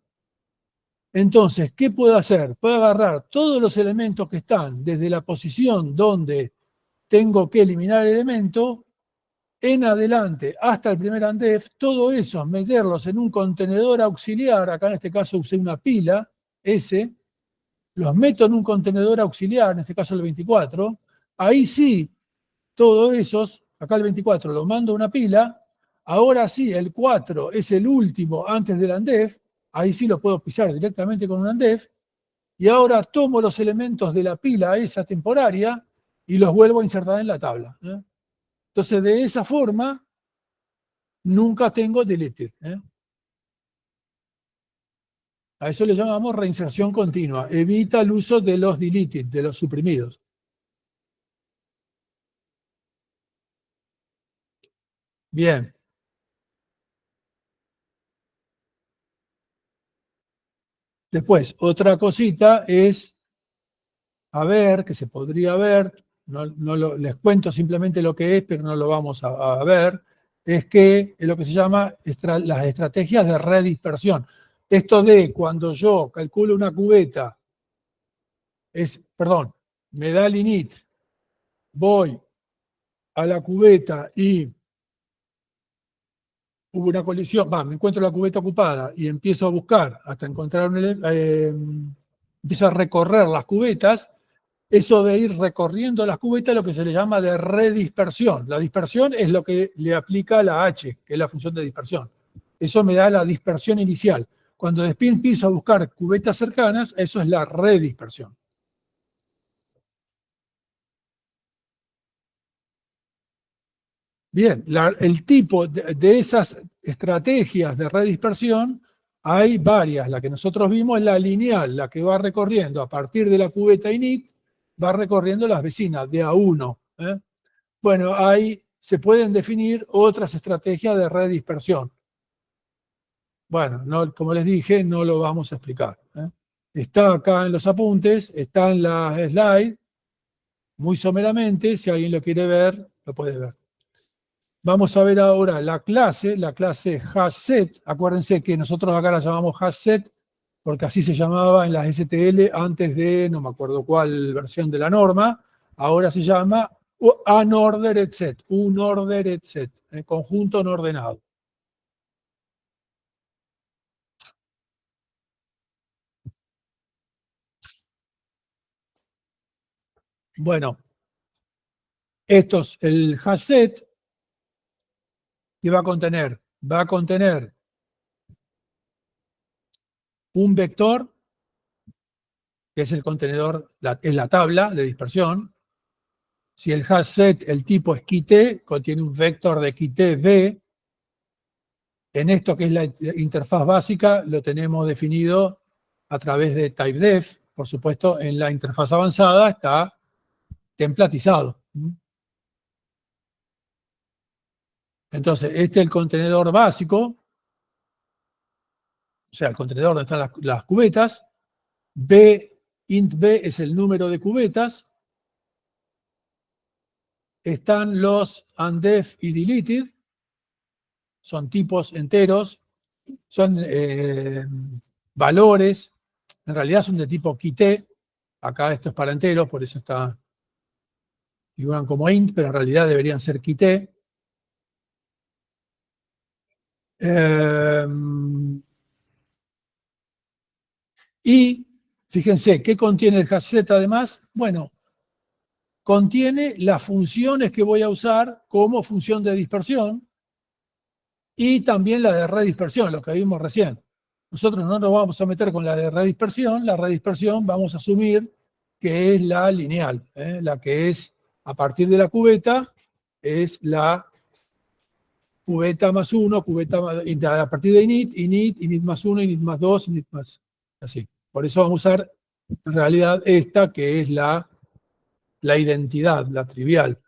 Entonces, ¿qué puedo hacer? Puedo agarrar todos los elementos que están desde la posición donde tengo que eliminar el elemento en adelante hasta el primer UNDEF, todo eso, meterlos en un contenedor auxiliar, acá en este caso usé una pila, S, los meto en un contenedor auxiliar, en este caso el 24, ahí sí, todos esos, acá el 24 lo mando a una pila, ahora sí, el 4 es el último antes del UNDEF, ahí sí lo puedo pisar directamente con un UNDEF, y ahora tomo los elementos de la pila esa temporaria y los vuelvo a insertar en la tabla. Entonces, de esa forma, nunca tengo deleted. A eso le llamamos reinserción continua. Evita el uso de los deleted, de los suprimidos. Bien. Después, otra cosita es, a ver, que se podría ver, les cuento simplemente lo que es, pero no lo vamos a ver, es que es lo que se llama las estrategias de redispersión. Esto de cuando yo calculo una cubeta, perdón, me da el init, voy a la cubeta y hubo una colisión, me encuentro la cubeta ocupada y empiezo a buscar hasta encontrar empiezo a recorrer las cubetas. Eso de ir recorriendo las cubetas es lo que se le llama de redispersión. La dispersión es lo que le aplica la H, que es la función de dispersión. Eso me da la dispersión inicial. Cuando después empiezo a buscar cubetas cercanas, eso es la redispersión. Bien, el tipo de esas estrategias de redispersión hay varias. La que nosotros vimos es la lineal, la que va recorriendo a partir de la cubeta init, va recorriendo las vecinas de A1. Bueno, ahí se pueden definir otras estrategias de redispersión. Bueno, como les dije, no lo vamos a explicar. Está acá en los apuntes, está en la slide, muy someramente. Si alguien lo quiere ver, lo puede ver. Vamos a ver ahora la clase hasset. Acuérdense que nosotros acá la llamamos hasset porque así se llamaba en las STL antes de, no me acuerdo cuál versión de la norma. Ahora se llama unordered set, unordered set, conjunto no ordenado. Bueno, esto es el hasset que va a contener un vector, que es el contenedor, es la tabla de dispersión. Si el hasset, el tipo es keyT, contiene un vector de keyT v. En esto que es la interfaz básica, lo tenemos definido a través de typedef. Por supuesto, en la interfaz avanzada está templatizado. Entonces, este es el contenedor básico, o sea, el contenedor donde están las cubetas. int b es el número de cubetas. Están los undef y deleted, son tipos enteros, son valores, en realidad son de tipo keyT. Acá esto es para enteros, por eso figuran como int, pero en realidad deberían ser keyT. Y fíjense, ¿qué contiene el hasset además? Bueno, contiene las funciones que voy a usar como función de dispersión y también la de redispersión, lo que vimos recién. Nosotros no nos vamos a meter con la de redispersión. La redispersión vamos a asumir que es la lineal, la que es a partir de la cubeta, es la cubeta más 1, a partir de init más 1, init más 2, init más, así. Por eso vamos a usar en realidad esta que es la identidad, la trivial.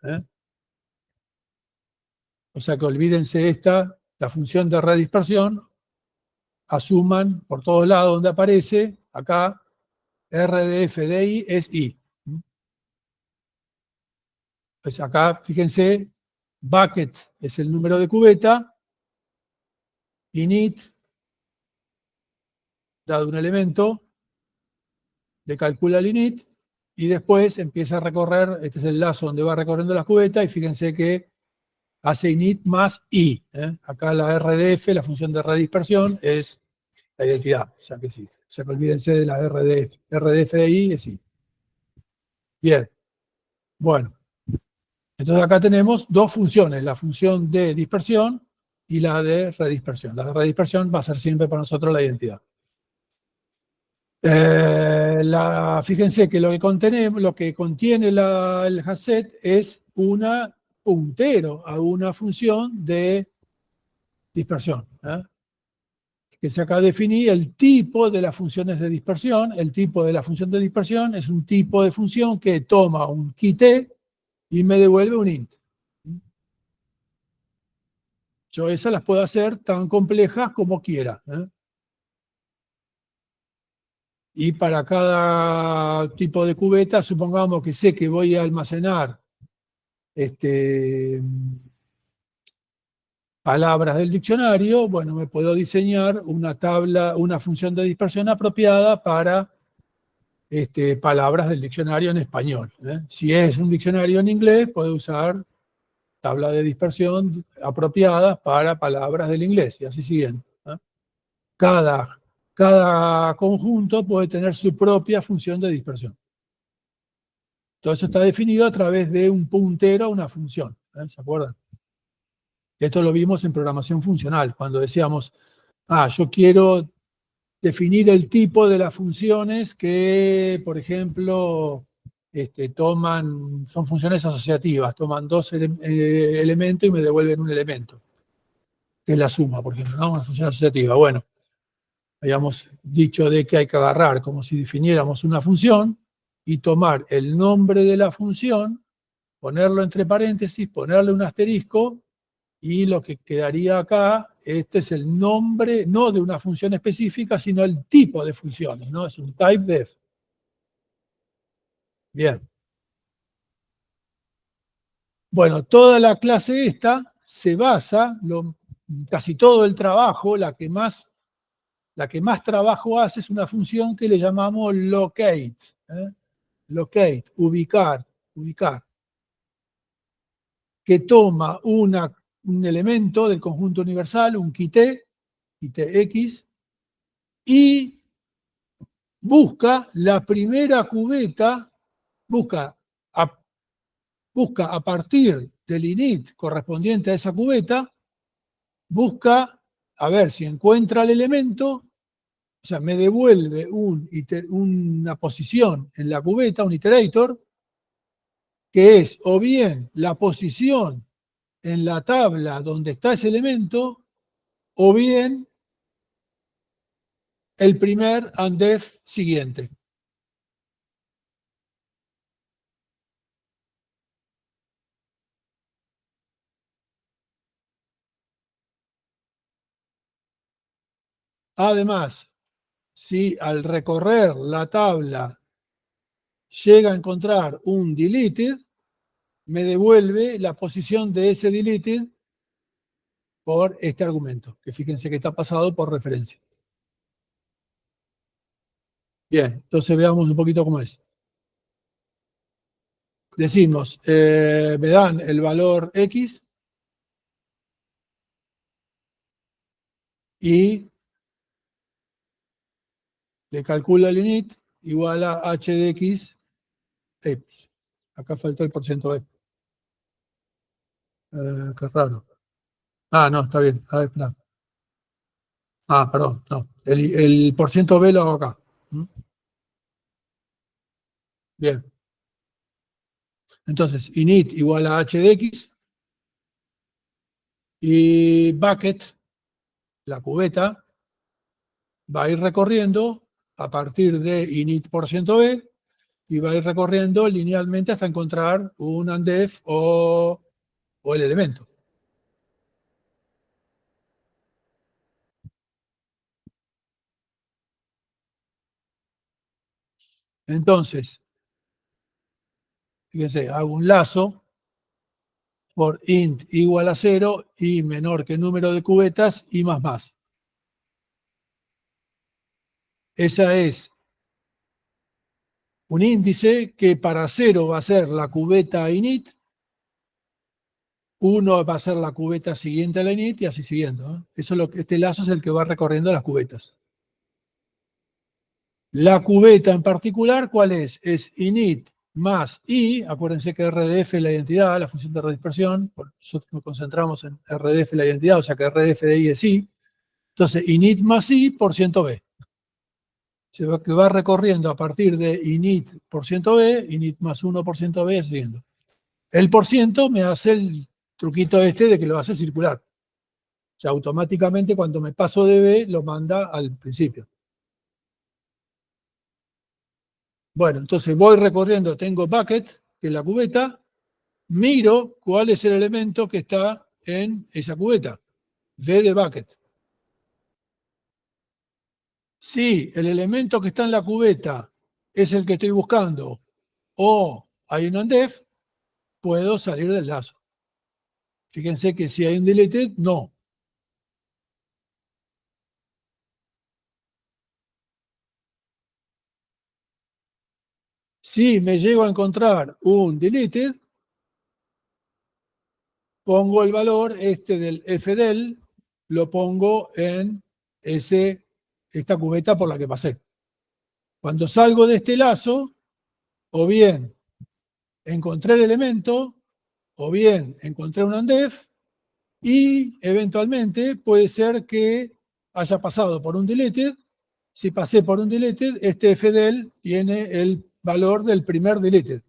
O sea que olvídense esta, la función de redispersión, asuman por todos lados donde aparece, acá, RDFDI es I. Pues acá, fíjense, bucket es el número de cubeta, init, dado un elemento, le calcula el init, y después empieza a recorrer, este es el lazo donde va recorriendo las cubetas, y fíjense que hace init más I. Acá la RDF, la función de redispersión, es la identidad, o sea que sí. O sea que olvídense de la RDF. RDF de I es I. Bien, bueno. Entonces acá tenemos dos funciones, la función de dispersión y la de redispersión. La de redispersión va a ser siempre para nosotros la identidad. Fíjense que lo que contiene el hasset es un puntero a una función de dispersión. Que se acá definí el tipo de las funciones de dispersión. El tipo de la función de dispersión es un tipo de función que toma un keyT y me devuelve un int. Yo esas las puedo hacer tan complejas como quiera. Y para cada tipo de cubeta, supongamos que sé que voy a almacenar palabras del diccionario, bueno, me puedo diseñar una tabla, una función de dispersión apropiada para palabras del diccionario en español, ¿eh? Si es un diccionario en inglés, puedo usar tabla de dispersión apropiadas para palabras del inglés y así siguiendo, ¿eh? Cada, cada conjunto puede tener su propia función de dispersión. Todo eso está definido a través de un puntero a una función, ¿eh? ¿Se acuerdan? Esto lo vimos en programación funcional, cuando decíamos, yo quiero definir el tipo de las funciones que, por ejemplo, son funciones asociativas, toman dos elementos y me devuelven un elemento, que es la suma, por ejemplo, ¿no? Una función asociativa. Bueno, habíamos dicho de que hay que agarrar como si definiéramos una función y tomar el nombre de la función, ponerlo entre paréntesis, ponerle un asterisco, y lo que quedaría acá, este es el nombre, no de una función específica, sino el tipo de funciones, ¿no? Es un typedef. Bien. Bueno, toda la clase esta se basa, casi todo el trabajo, la que más trabajo hace es una función que le llamamos locate. ¿Eh? Locate, ubicar, que toma un elemento del conjunto universal, un quité X, y busca la primera cubeta, busca a partir del init correspondiente a esa cubeta, busca a ver si encuentra el elemento, o sea, me devuelve una posición en la cubeta, un iterator, que es o bien la posición en la tabla donde está ese elemento, o bien el primer andef siguiente. Además, si al recorrer la tabla llega a encontrar un deleted, me devuelve la posición de ese deleted por este argumento, que fíjense que está pasado por referencia. Bien, entonces veamos un poquito cómo es. Decimos, me dan el valor X y le calculo el init igual a h de x. Acá faltó el porcentaje B. Qué raro. No, está bien. A ver, espera. Perdón, no. El porcentaje B lo hago acá. Bien. Entonces, init igual a h de x y bucket, la cubeta, va a ir recorriendo a partir de init%b y va a ir recorriendo linealmente hasta encontrar un andef o el elemento. Entonces, fíjense, hago un lazo por int igual a 0 y menor que el número de cubetas y más. Esa es un índice que para 0 va a ser la cubeta init, 1 va a ser la cubeta siguiente a la init y así siguiendo, ¿no? Este lazo es el que va recorriendo las cubetas. La cubeta en particular, ¿cuál es? Es init más i, acuérdense que RDF es la identidad, la función de redispersión, nosotros nos concentramos en RDF la identidad, o sea que RDF de i es i. Entonces, init más i %b. Que va recorriendo a partir de init%b, init más 1%b, siguiendo. El % me hace el truquito de que lo hace circular. O sea, automáticamente cuando me paso de b, lo manda al principio. Bueno, entonces voy recorriendo, tengo bucket, que es la cubeta, miro cuál es el elemento que está en esa cubeta. V de bucket. Si el elemento que está en la cubeta es el que estoy buscando o hay un undef, puedo salir del lazo. Fíjense que si hay un deleted, no. Si me llego a encontrar un deleted, pongo el valor este del fdel, lo pongo en esta cubeta por la que pasé. Cuando salgo de este lazo, o bien encontré el elemento, o bien encontré un undef, y eventualmente puede ser que haya pasado por un deleted. Si pasé por un deleted, este fdel tiene el valor del primer deleted.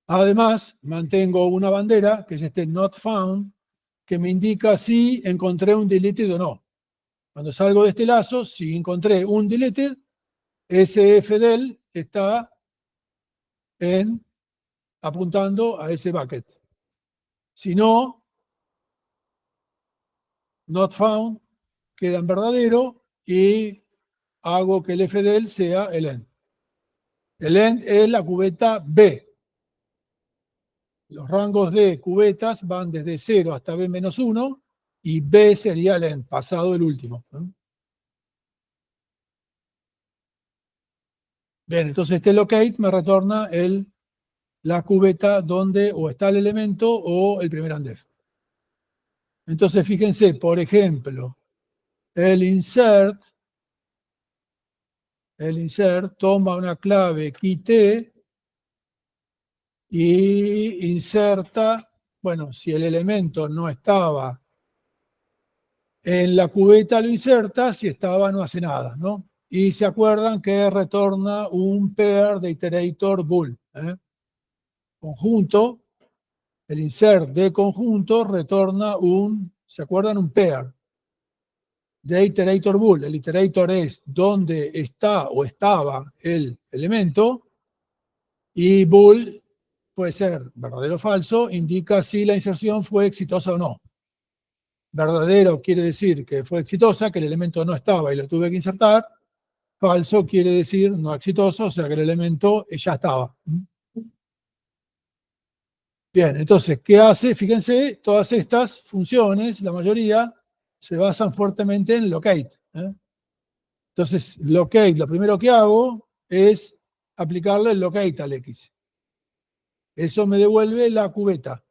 Además, mantengo una bandera, que es este not found, que me indica si encontré un deleted o no. Cuando salgo de este lazo, si encontré un deleted, ese fdel está apuntando a ese bucket. Si no, not found queda en verdadero y hago que el fdel sea el end. El end es la cubeta B. Los rangos de cubetas van desde 0 hasta B-1 y B sería el end, pasado el último. Bien, entonces este locate me retorna la cubeta donde o está el elemento o el primer undef. Entonces fíjense, por ejemplo, el insert toma una clave key T y inserta, bueno, si el elemento no estaba en la cubeta lo inserta, si estaba no hace nada, ¿no? Y se acuerdan que retorna un pair de iterator bool. Conjunto, el insert de conjunto retorna ¿se acuerdan? Un pair de iterator bool. El iterator es donde está o estaba el elemento y bool puede ser verdadero o falso, indica si la inserción fue exitosa o no. Verdadero quiere decir que fue exitosa, que el elemento no estaba y lo tuve que insertar. Falso quiere decir no exitoso, o sea que el elemento ya estaba. Bien, entonces, ¿qué hace? Fíjense, todas estas funciones, la mayoría, se basan fuertemente en locate. Entonces, locate, lo primero que hago es aplicarle el locate al X. Eso me devuelve la cubeta.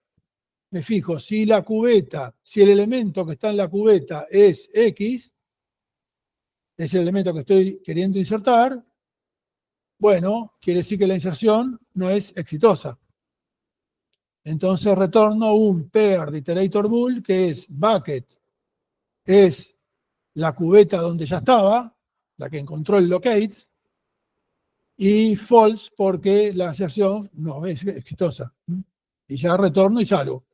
Me fijo, si el elemento que está en la cubeta es X, es el elemento que estoy queriendo insertar, bueno, quiere decir que la inserción no es exitosa. Entonces retorno un pair de iterator bool que es bucket, es la cubeta donde ya estaba, la que encontró el locate, y false porque la inserción no es exitosa. Y ya retorno y salgo.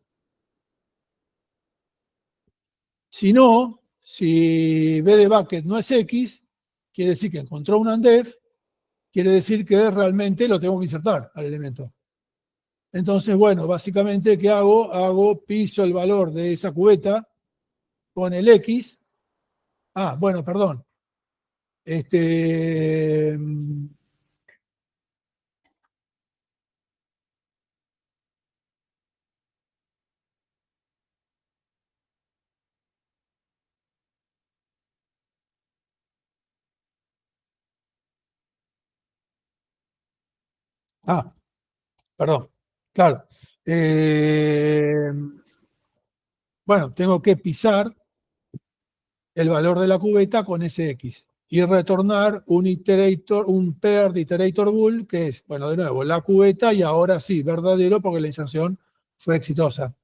Si no, si B de bucket no es X, quiere decir que encontró un undef, quiere decir que realmente lo tengo que insertar al elemento. Entonces, bueno, básicamente, ¿qué hago? Piso el valor de esa cubeta con el X. Ah, bueno, perdón. Ah, perdón. Claro. Bueno, tengo que pisar el valor de la cubeta con ese X y retornar un pair de iterator bool, que es, bueno, de nuevo, la cubeta y ahora sí, verdadero porque la inserción fue exitosa.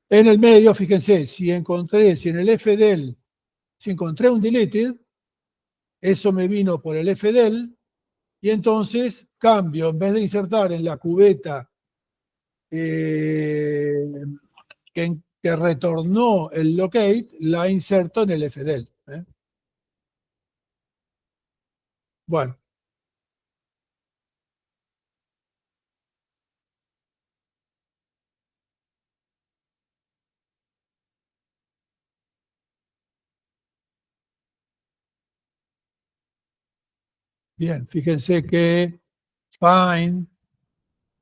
En el medio, fíjense, si en el fdel, si encontré un deleted, eso me vino por el fdel y entonces cambio, en vez de insertar en la cubeta que retornó el locate, la inserto en el fdel. Bueno, Bien, fíjense que find,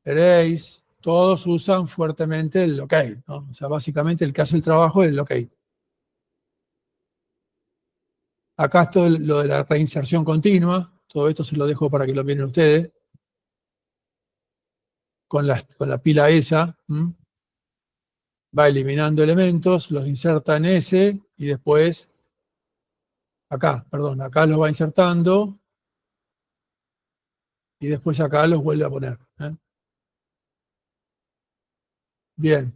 erase, todos usan fuertemente el locate, ¿no? O sea, básicamente el que hace el trabajo es el locate. Acá esto lo de la reinserción continua, todo esto se lo dejo para que lo miren ustedes, con la pila esa, ¿m? Va eliminando elementos, los inserta en S y después, acá los va insertando y después acá los vuelve a poner, ¿eh? Bien.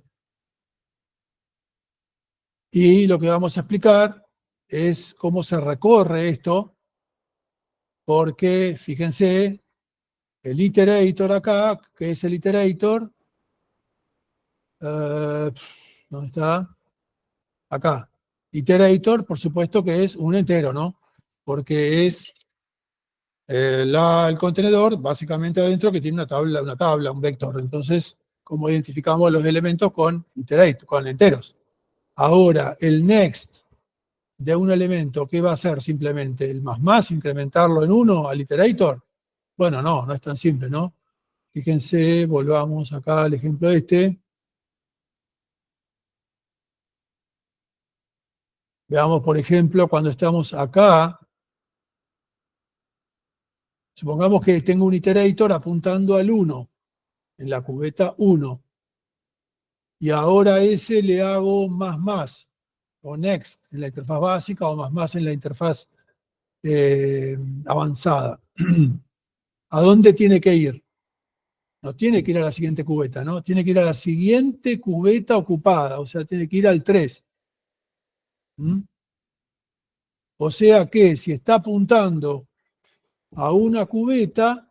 Y lo que vamos a explicar es cómo se recorre esto, porque fíjense, el iterator acá, que es el iterator, ¿dónde está? Acá. Iterator, por supuesto que es un entero, ¿no? Porque es el contenedor, básicamente adentro, que tiene una tabla, un vector. Entonces, ¿cómo identificamos los elementos con iterator, con enteros? Ahora, el next de un elemento, ¿qué va a hacer simplemente? ¿El más, incrementarlo en 1 al iterator? Bueno, no es tan simple, ¿no? Fíjense, volvamos acá al ejemplo este. Veamos, por ejemplo, cuando estamos acá, supongamos que tengo un iterator apuntando al 1, en la cubeta 1, y ahora a ese le hago más, o next en la interfaz básica, o más en la interfaz avanzada. ¿A dónde tiene que ir? No tiene que ir a la siguiente cubeta, ¿no? Tiene que ir a la siguiente cubeta ocupada, o sea, tiene que ir al 3. ¿Mm? O sea que si está apuntando a una cubeta,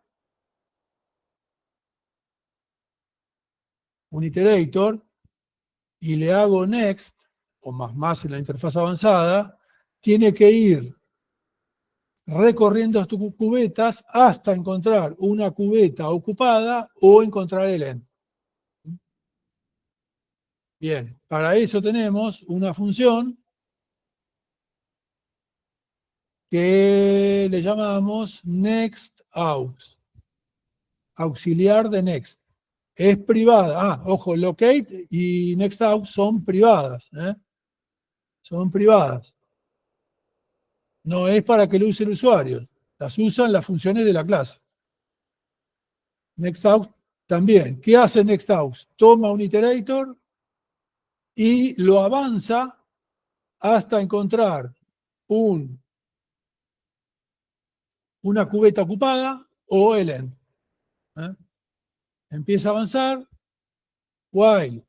un iterator, y le hago next, o más en la interfaz avanzada, tiene que ir recorriendo estas cubetas hasta encontrar una cubeta ocupada o encontrar el end. Bien, para eso tenemos una función que le llamamos nextAux, auxiliar de next. Es privada. Ojo, locate y nextAux son privadas, ¿eh? Son privadas. No es para que lo use el usuario. Las usan las funciones de la clase. NextAux también. ¿Qué hace nextAux? Toma un iterator y lo avanza hasta encontrar una cubeta ocupada o el end. ¿Eh? Empieza a avanzar, while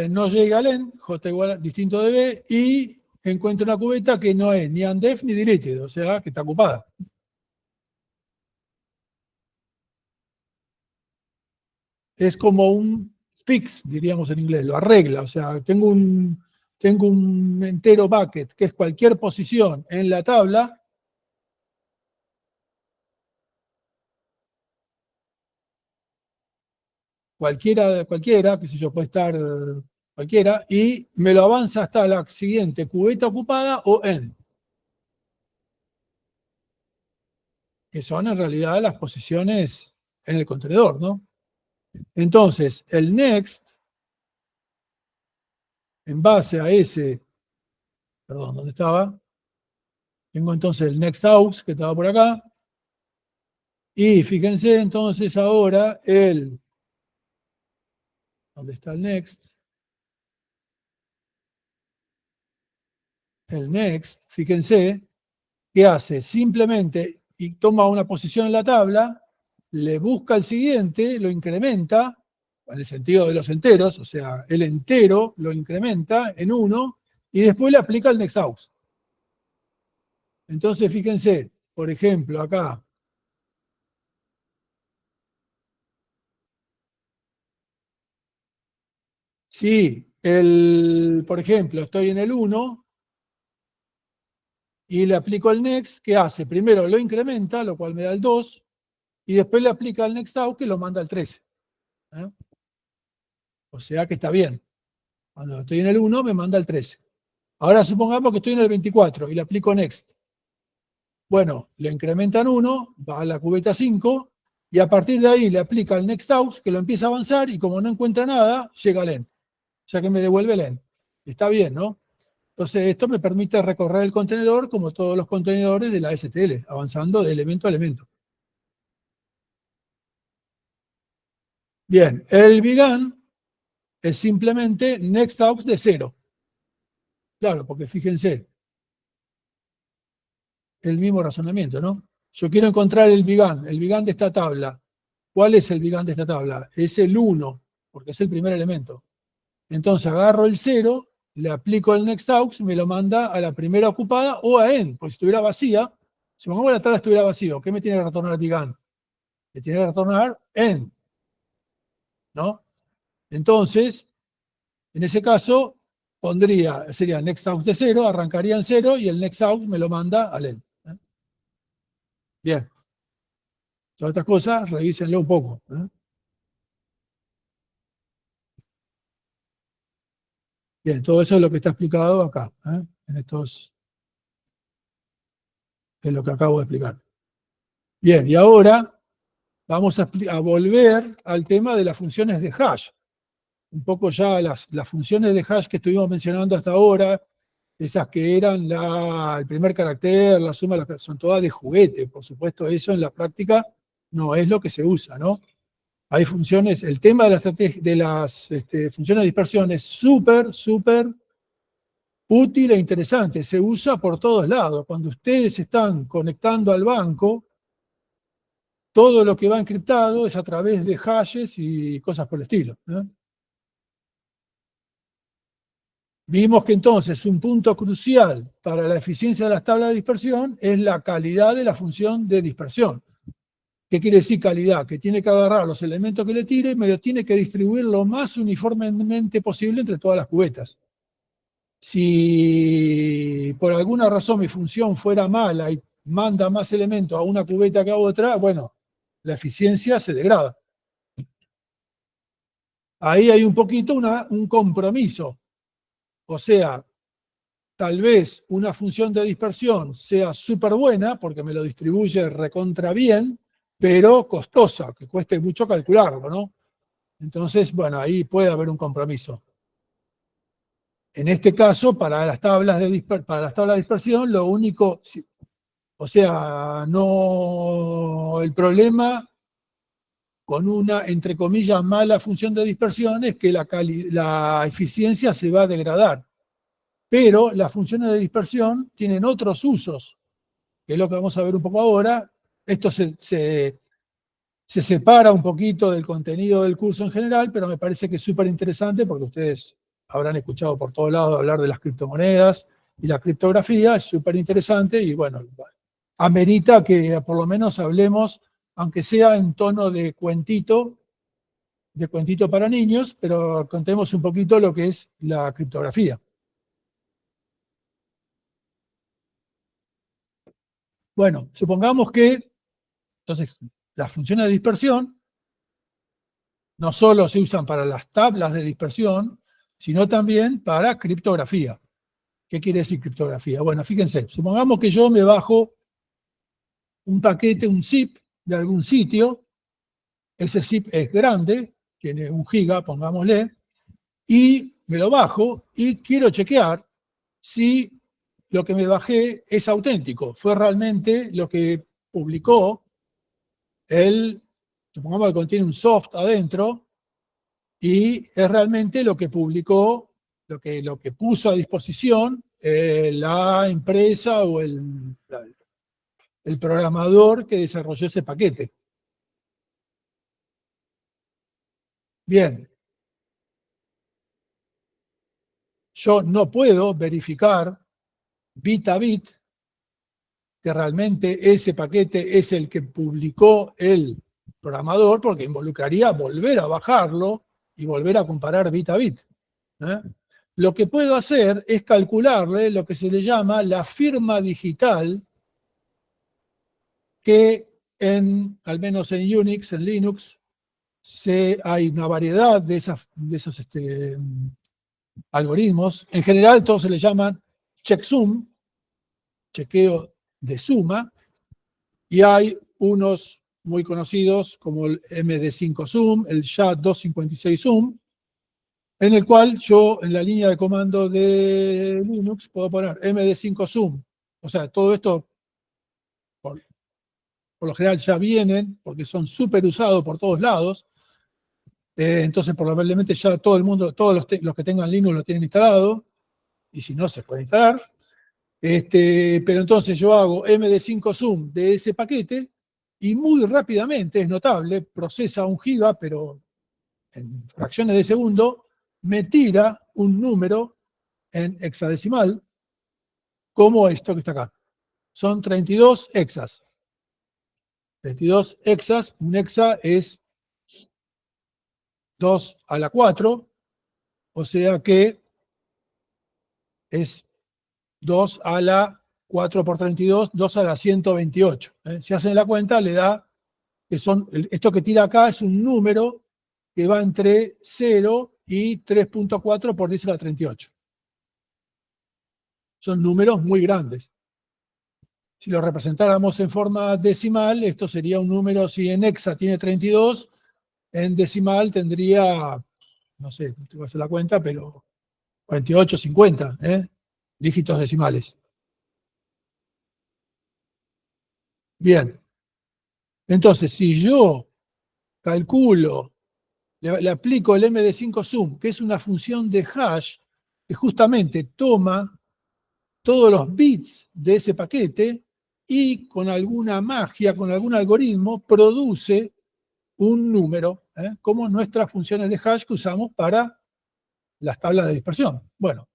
no llega al end, j igual a distinto de b, y encuentra una cubeta que no es ni undef ni deleted, o sea, que está ocupada. Es como un fix, diríamos en inglés, lo arregla, o sea, tengo un entero bucket, que es cualquier posición en la tabla, cualquiera, qué sé yo, puede estar cualquiera, y me lo avanza hasta la siguiente cubeta ocupada o end, que son en realidad las posiciones en el contenedor, ¿no? Entonces, el next, en base a ese, perdón, ¿dónde estaba? Tengo entonces el next aux, que estaba por acá, y fíjense entonces ahora ¿dónde está el next? El next, fíjense, ¿qué hace? Simplemente y toma una posición en la tabla, le busca el siguiente, lo incrementa, en el sentido de los enteros, o sea, el entero lo incrementa en 1 y después le aplica el next aux. Entonces, fíjense, por ejemplo, acá, si por ejemplo, estoy en el 1 y le aplico el next, ¿qué hace? Primero lo incrementa, lo cual me da el 2, y después le aplica el next out, que lo manda al 13. ¿Eh? O sea que está bien. Cuando estoy en el 1, me manda al 13. Ahora supongamos que estoy en el 24 y le aplico next. Bueno, le incrementan 1, va a la cubeta 5, y a partir de ahí le aplica el nextAux, que lo empieza a avanzar, y como no encuentra nada, llega al end, ya que me devuelve el end. Está bien, ¿no? Entonces, esto me permite recorrer el contenedor como todos los contenedores de la STL, avanzando de elemento a elemento. Bien, el began es simplemente nextAux de 0. Claro, porque fíjense, el mismo razonamiento, ¿no? Yo quiero encontrar el began de esta tabla. ¿Cuál es el began de esta tabla? Es el 1, porque es el primer elemento. Entonces agarro el 0, le aplico el nextAux, me lo manda a la primera ocupada o a end, porque si estuviera vacía, si pongamos la tabla estuviera vacío, ¿qué me tiene que retornar began? Me tiene que retornar end, ¿no? Entonces, en ese caso, sería nextAux de 0, arrancaría en 0 y el nextAux me lo manda al end. Bien. Todas estas cosas, revísenlo un poco. Bien, todo eso es lo que está explicado acá, en estos, es lo que acabo de explicar. Bien, y ahora vamos a volver al tema de las funciones de hash. Un poco ya las funciones de hash que estuvimos mencionando hasta ahora, esas que eran el primer carácter, la suma, son todas de juguete. Por supuesto, eso en la práctica no es lo que se usa, ¿no? Hay funciones, el tema de las funciones de dispersión es súper útil e interesante, se usa por todos lados. Cuando ustedes están conectando al banco, todo lo que va encriptado es a través de hashes y cosas por el estilo, ¿no? Vimos que entonces un punto crucial para la eficiencia de las tablas de dispersión es la calidad de la función de dispersión. ¿Qué quiere decir calidad? Que tiene que agarrar los elementos que le tire y me los tiene que distribuir lo más uniformemente posible entre todas las cubetas. Si por alguna razón mi función fuera mala y manda más elementos a una cubeta que a otra, bueno, la eficiencia se degrada. Ahí hay un poquito un compromiso. O sea, tal vez una función de dispersión sea súper buena porque me lo distribuye recontra bien, pero costosa, que cueste mucho calcularlo, ¿no? Entonces, bueno, ahí puede haber un compromiso. En este caso, para las tablas de dispersión, lo único, o sea, no, el problema con una, entre comillas, mala función de dispersión es que la eficiencia se va a degradar. Pero las funciones de dispersión tienen otros usos, que es lo que vamos a ver un poco ahora. Esto se separa un poquito del contenido del curso en general, pero me parece que es súper interesante porque ustedes habrán escuchado por todos lados hablar de las criptomonedas y la criptografía, es súper interesante y bueno, amerita que por lo menos hablemos, aunque sea en tono de cuentito para niños, pero contemos un poquito lo que es la criptografía. Bueno, supongamos que, entonces, las funciones de dispersión no solo se usan para las tablas de dispersión, sino también para criptografía. ¿Qué quiere decir criptografía? Bueno, fíjense, supongamos que yo me bajo un paquete, un zip de algún sitio, ese zip es grande, tiene 1 giga, pongámosle, y me lo bajo y quiero chequear si lo que me bajé es auténtico, fue realmente lo que publicó supongamos que contiene un soft adentro, y es realmente lo que publicó, lo que puso a disposición la empresa o el programador que desarrolló ese paquete. Bien. Yo no puedo verificar bit a bit que realmente ese paquete es el que publicó el programador, porque involucraría volver a bajarlo y volver a comparar bit a bit. Lo que puedo hacer es calcularle lo que se le llama la firma digital, que al menos en Unix, en Linux, hay una variedad de esos algoritmos. En general todos se le llaman checksum, chequeo de suma, Y hay unos muy conocidos como el MD5 Zoom, el SHA-256 Zoom, en el cual yo en la línea de comando de Linux puedo poner MD5 Zoom. O sea, todo esto por lo general ya vienen porque son súper usados por todos lados. Entonces probablemente ya todo el mundo, todos los que tengan Linux lo tienen instalado, y si no, se puede instalar. Pero entonces yo hago MD5 Zoom de ese paquete y muy rápidamente, es notable, procesa 1 giga, pero en fracciones de segundo, me tira un número en hexadecimal, como esto que está acá. Son 32 hexas. 32 hexas, un hexa es 2 a la 4, o sea que es 2 a la 4 por 32, 2 a la 128. Si hacen la cuenta, le da que esto que tira acá es un número que va entre 0 y 3.4 por 10 a la 38. Son números muy grandes. Si lo representáramos en forma decimal, esto sería un número, si en hexa tiene 32, en decimal tendría, no sé, no te voy a hacer la cuenta, pero 48, 50, dígitos decimales. Bien. Entonces, si yo calculo, le aplico el MD5 Zoom, que es una función de hash que justamente toma todos los bits de ese paquete y con alguna magia, con algún algoritmo, produce un número, como nuestras funciones de hash que usamos para las tablas de dispersión. Bueno,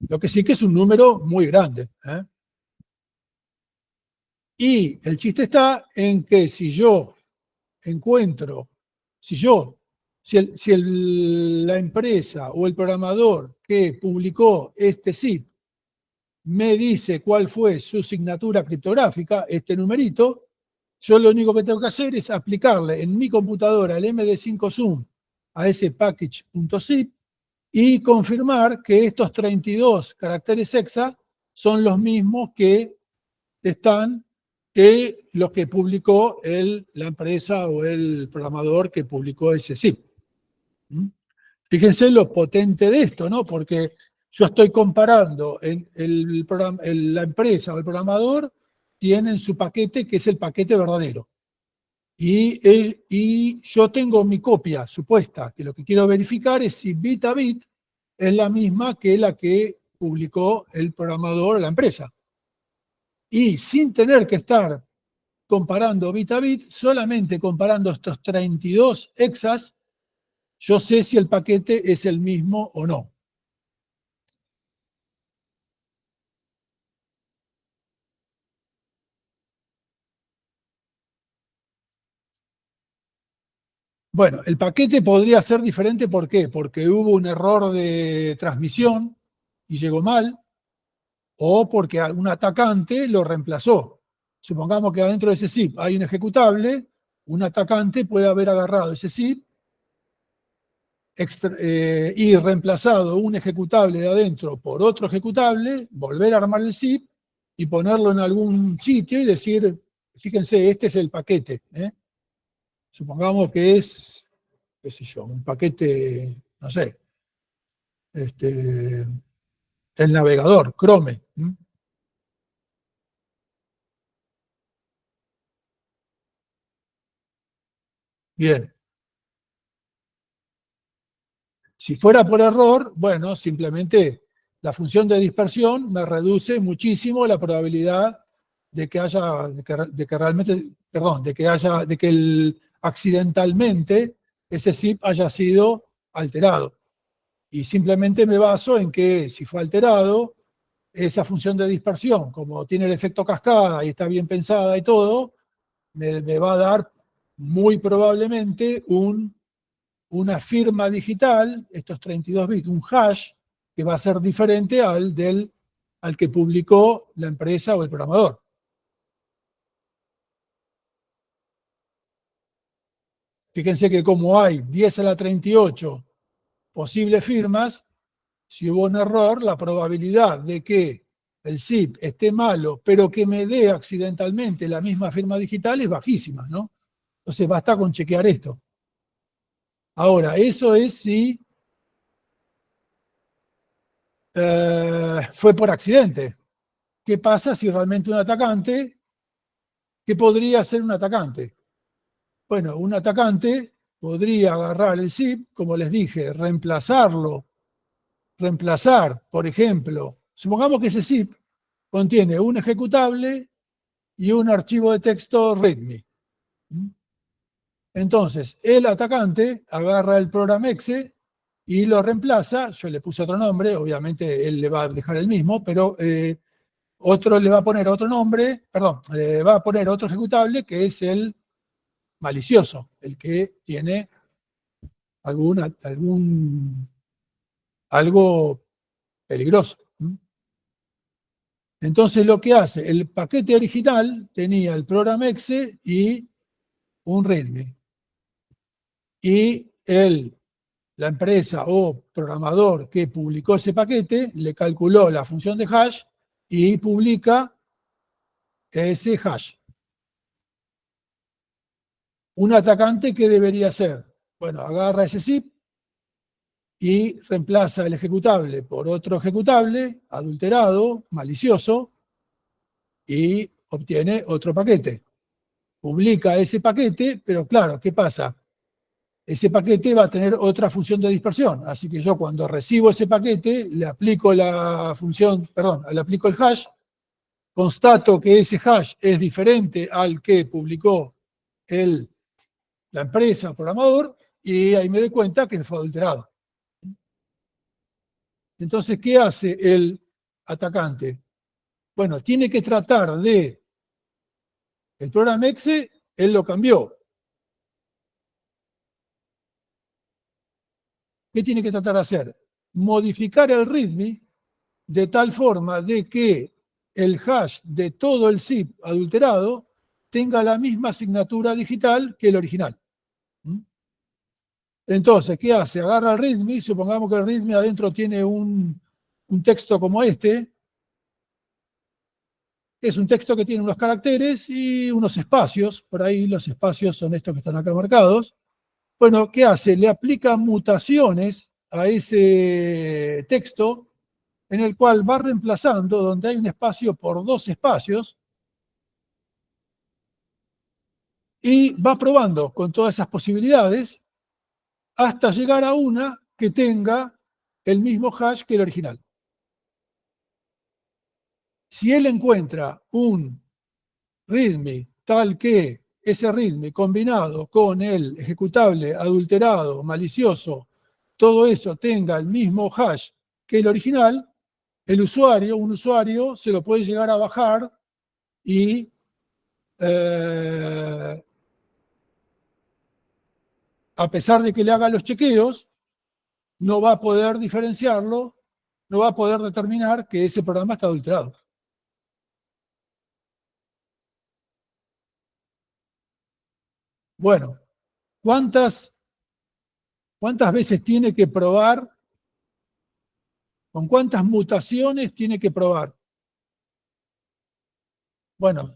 lo que sí que es un número muy grande. Y el chiste está en que si yo encuentro, la empresa o el programador que publicó este zip me dice cuál fue su signatura criptográfica, este numerito, yo lo único que tengo que hacer es aplicarle en mi computadora el MD5 Zoom a ese package.zip y confirmar que estos 32 caracteres hexa son los mismos que los que publicó la empresa o el programador que publicó ese zip. Fíjense lo potente de esto, ¿no? Porque yo estoy comparando la empresa o el programador tienen su paquete que es el paquete verdadero. Y yo tengo mi copia supuesta, que lo que quiero verificar es si bit a bit es la misma que la que publicó el programador o la empresa. Y sin tener que estar comparando bit a bit, solamente comparando estos 32 hexas, yo sé si el paquete es el mismo o no. Bueno, el paquete podría ser diferente, ¿por qué? Porque hubo un error de transmisión y llegó mal, o porque un atacante lo reemplazó. Supongamos que adentro de ese zip hay un ejecutable, un atacante puede haber agarrado ese zip y reemplazado un ejecutable de adentro por otro ejecutable, volver a armar el zip y ponerlo en algún sitio y decir, fíjense, este es el paquete. Supongamos que es, qué sé yo, un paquete, no sé, el navegador, Chrome. Bien. Si fuera por error, bueno, simplemente la función de dispersión me reduce muchísimo la probabilidad de que haya, de que realmente, perdón, de que accidentalmente ese zip haya sido alterado. Y simplemente me baso en que si fue alterado, esa función de dispersión, como tiene el efecto cascada y está bien pensada y todo, me va a dar muy probablemente una firma digital, estos 32 bits, un hash, que va a ser diferente al que publicó la empresa o el programador. Fíjense que como hay 10 a la 38 posibles firmas, si hubo un error, la probabilidad de que el zip esté malo, pero que me dé accidentalmente la misma firma digital, es bajísima, ¿no? Entonces basta con chequear esto. Ahora, eso es si fue por accidente. ¿Qué pasa si realmente un atacante, qué podría ser un atacante? Bueno, un atacante podría agarrar el zip, como les dije, reemplazarlo, reemplazar, por ejemplo, supongamos que ese zip contiene un ejecutable y un archivo de texto README. Entonces, el atacante agarra el programa exe y lo reemplaza. Yo le puse otro nombre, obviamente él le va a dejar el mismo, pero otro le va a poner otro nombre, perdón, va a poner otro ejecutable que es el malicioso, el que tiene algo peligroso. Entonces lo que hace, el paquete original tenía el programa exe y un README. Y la empresa o programador que publicó ese paquete le calculó la función de hash y publica ese hash. Un atacante, ¿qué debería hacer? Bueno, agarra ese zip y reemplaza el ejecutable por otro ejecutable adulterado, malicioso, y obtiene otro paquete. Publica ese paquete, pero claro, ¿qué pasa? Ese paquete va a tener otra función de dispersión. Así que yo cuando recibo ese paquete, le aplico la función, perdón, le aplico el hash, constato que ese hash es diferente al que publicó la empresa, el programador, y ahí me doy cuenta que fue adulterado. Entonces, ¿qué hace el atacante? Bueno, tiene que tratar de, el programa exe, él lo cambió. ¿Qué tiene que tratar de hacer? Modificar el README de tal forma de que el hash de todo el zip adulterado tenga la misma asignatura digital que el original. Entonces, ¿qué hace? Agarra el README, supongamos que el README adentro tiene un texto como este. Es un texto que tiene unos caracteres y unos espacios. Por ahí los espacios son estos que están acá marcados. Bueno, ¿qué hace? Le aplica mutaciones a ese texto en el cual va reemplazando donde hay un espacio por dos espacios y va probando con todas esas posibilidades hasta llegar a una que tenga el mismo hash que el original. Si él encuentra un README tal que ese README combinado con el ejecutable adulterado, malicioso, todo eso tenga el mismo hash que el original, un usuario, se lo puede llegar a bajar y a pesar de que le haga los chequeos, no va a poder diferenciarlo, no va a poder determinar que ese programa está adulterado. Bueno, ¿cuántas veces tiene que probar? ¿Con cuántas mutaciones tiene que probar? Bueno,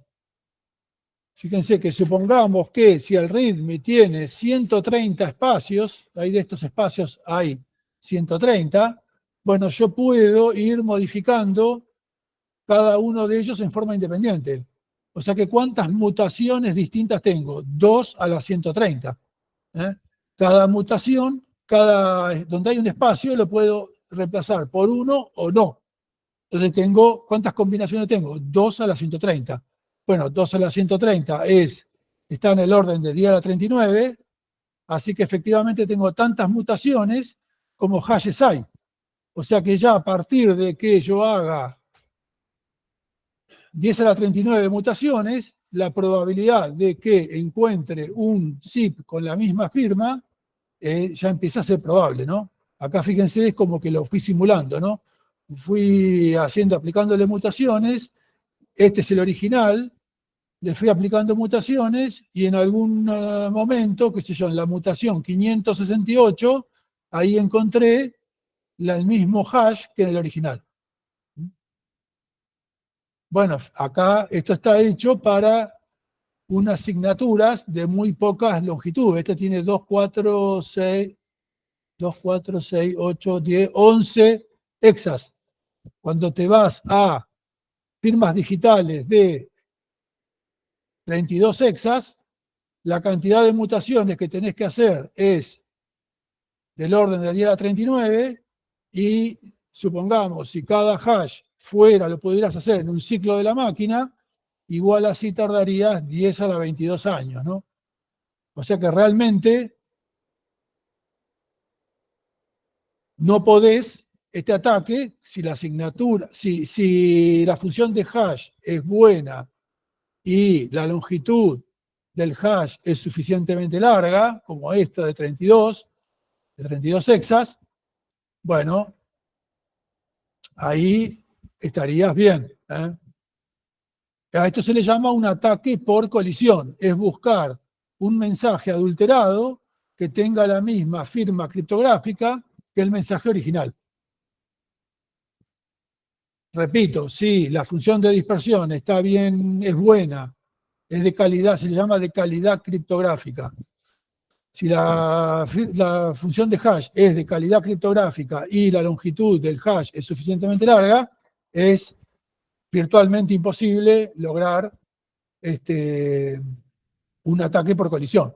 fíjense que supongamos que si el README tiene 130 espacios, ahí de estos espacios hay 130, bueno, yo puedo ir modificando cada uno de ellos en forma independiente. O sea que ¿cuántas mutaciones distintas tengo? 2 a la 130. Cada mutación, donde hay un espacio, lo puedo reemplazar por uno o no. Entonces tengo, ¿cuántas combinaciones tengo? 2 a la 130. Bueno, 2 a la 130 está en el orden de 10 a la 39, así que efectivamente tengo tantas mutaciones como hashes hay. O sea que ya a partir de que yo haga 10 a la 39 mutaciones, la probabilidad de que encuentre un zip con la misma firma ya empieza a ser probable, ¿no? Acá fíjense, es como que lo fui simulando, ¿no? Fui aplicándole mutaciones, este es el original, le fui aplicando mutaciones y en algún momento, qué sé yo, en la mutación 568, ahí encontré el mismo hash que en el original. Bueno, acá esto está hecho para unas signaturas de muy pocas longitudes. Este tiene 2, 4, 6, 8, 10, 11 hexas. Cuando te vas a firmas digitales de 32 hexas, la cantidad de mutaciones que tenés que hacer es del orden de 10 a la 39 y supongamos, si cada hash lo pudieras hacer en un ciclo de la máquina, igual así tardarías 10 a la 22 años, ¿no? O sea que realmente no podés este ataque, si la asignatura, si la función de hash es buena y la longitud del hash es suficientemente larga, como esta de 32 hexas, bueno, ahí estarías bien. A esto se le llama un ataque por colisión, es buscar un mensaje adulterado que tenga la misma firma criptográfica que el mensaje original. Repito, si la función de dispersión está bien, es buena, es de calidad, se le llama de calidad criptográfica. Si la función de hash es de calidad criptográfica y la longitud del hash es suficientemente larga, es virtualmente imposible lograr un ataque por colisión.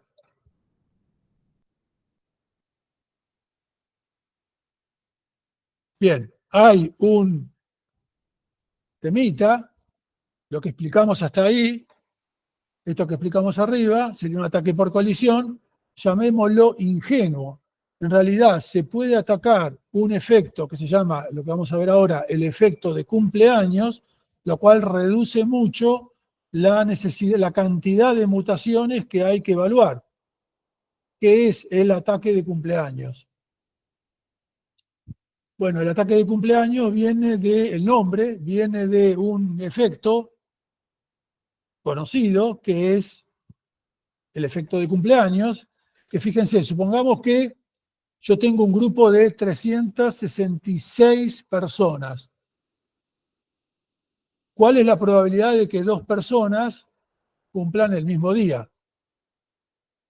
Bien, hay un temita, lo que explicamos hasta ahí, esto que explicamos arriba, sería un ataque por colisión, llamémoslo ingenuo. En realidad se puede atacar un efecto que se llama, lo que vamos a ver ahora, el efecto de cumpleaños, lo cual reduce mucho la necesidad, la cantidad de mutaciones que hay que evaluar. ¿Qué es el ataque de cumpleaños? Bueno, el ataque de cumpleaños el nombre viene de un efecto conocido que es el efecto de cumpleaños, que fíjense, supongamos que yo tengo un grupo de 366 personas. ¿Cuál es la probabilidad de que 2 personas cumplan el mismo día?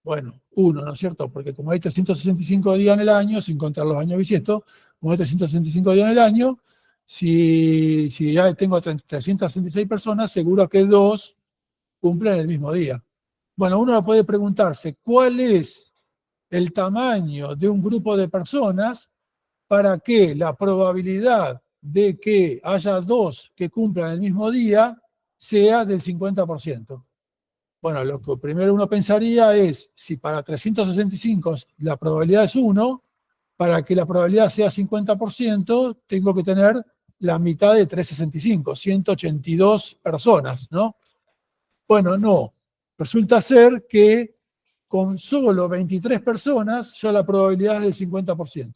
Bueno, 1, ¿no es cierto? Porque como hay 365 días en el año, sin contar los años bisiestos, como hay 365 días en el año, si ya tengo 366 personas, seguro que 2 cumplen el mismo día. Bueno, uno puede preguntarse, ¿cuál es el tamaño de un grupo de personas para que la probabilidad de que haya 2 que cumplan el mismo día sea del 50%? Bueno, lo que primero uno pensaría es, si para 365 la probabilidad es 1, para que la probabilidad sea 50%, tengo que tener la mitad de 365, 182 personas, ¿no? Bueno, no. Resulta ser que con solo 23 personas ya la probabilidad es del 50%.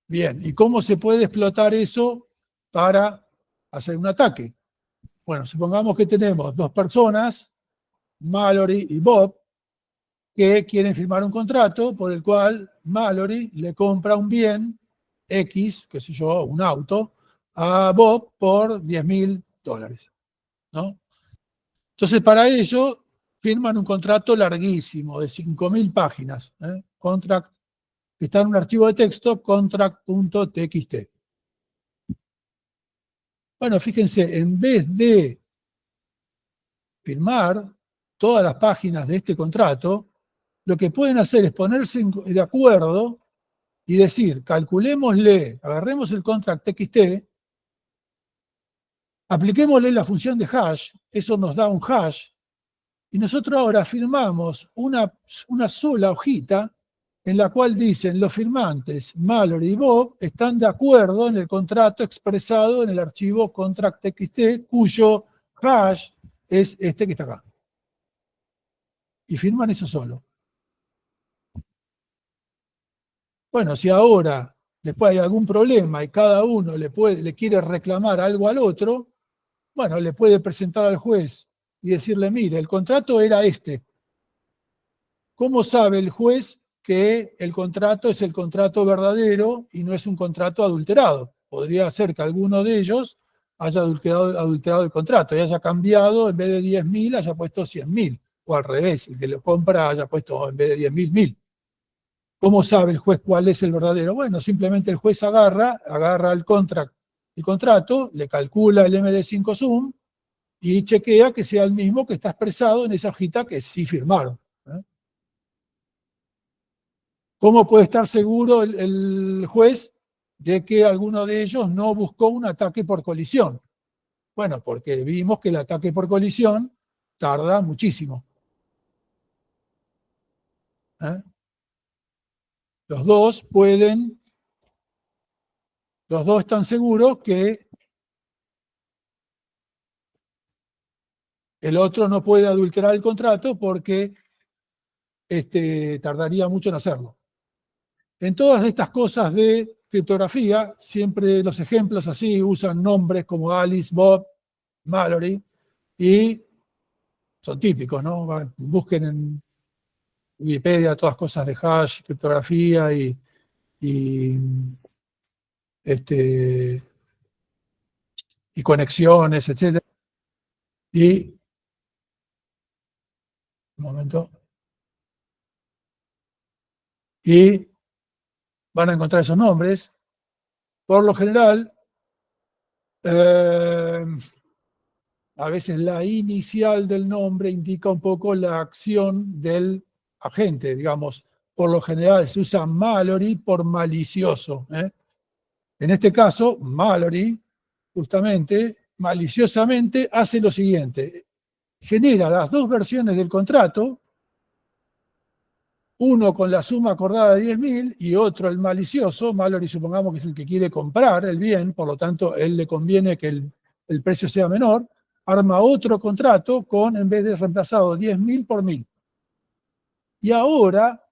Bien, ¿y cómo se puede explotar eso para hacer un ataque? Bueno, supongamos que tenemos 2 personas, Mallory y Bob, que quieren firmar un contrato por el cual Mallory le compra un bien X, qué sé yo, un auto, a Bob por $10.000, ¿no? Entonces, para ello, firman un contrato larguísimo, de 5.000 páginas, contract, que está en un archivo de texto, contract.txt. Bueno, fíjense, en vez de firmar todas las páginas de este contrato, lo que pueden hacer es ponerse de acuerdo y decir, calculémosle, agarremos el contract.txt, apliquémosle la función de hash, eso nos da un hash, y nosotros ahora firmamos una sola hojita en la cual dicen los firmantes Mallory y Bob están de acuerdo en el contrato expresado en el archivo contract.txt, cuyo hash es este que está acá. Y firman eso solo. Bueno, si ahora después hay algún problema y cada uno le quiere reclamar algo al otro, bueno, le puede presentar al juez y decirle, mire, el contrato era este. ¿Cómo sabe el juez que el contrato es el contrato verdadero y no es un contrato adulterado? podría ser que alguno de ellos haya adulterado el contrato y haya cambiado, en vez de 10.000, haya puesto 100.000. O al revés, el que lo compra haya puesto en vez de 10.000, 1.000. ¿Cómo sabe el juez cuál es el verdadero? Bueno, simplemente el juez agarra el contrato, le calcula el MD5 sum y chequea que sea el mismo que está expresado en esa hojita que sí firmaron. ¿Cómo puede estar seguro el juez de que alguno de ellos no buscó un ataque por colisión? Bueno, porque vimos que el ataque por colisión tarda muchísimo. Los dos están seguros que el otro no puede adulterar el contrato porque tardaría mucho en hacerlo. En todas estas cosas de criptografía, siempre los ejemplos así usan nombres como Alice, Bob, Mallory, y son típicos, ¿no? Busquen en Wikipedia todas cosas de hash, criptografía y conexiones, etc. Y, un momento, y van a encontrar esos nombres. Por lo general, a veces la inicial del nombre indica un poco la acción del agente, digamos. Por lo general se usa Mallory por malicioso. En este caso, Mallory, justamente, maliciosamente hace lo siguiente. Genera las dos versiones del contrato, uno con la suma acordada de 10.000 y otro, el malicioso. Mallory supongamos que es el que quiere comprar el bien, por lo tanto, a él le conviene que el precio sea menor. Arma otro contrato con, en vez de reemplazado 10.000 por 1.000. Y ahora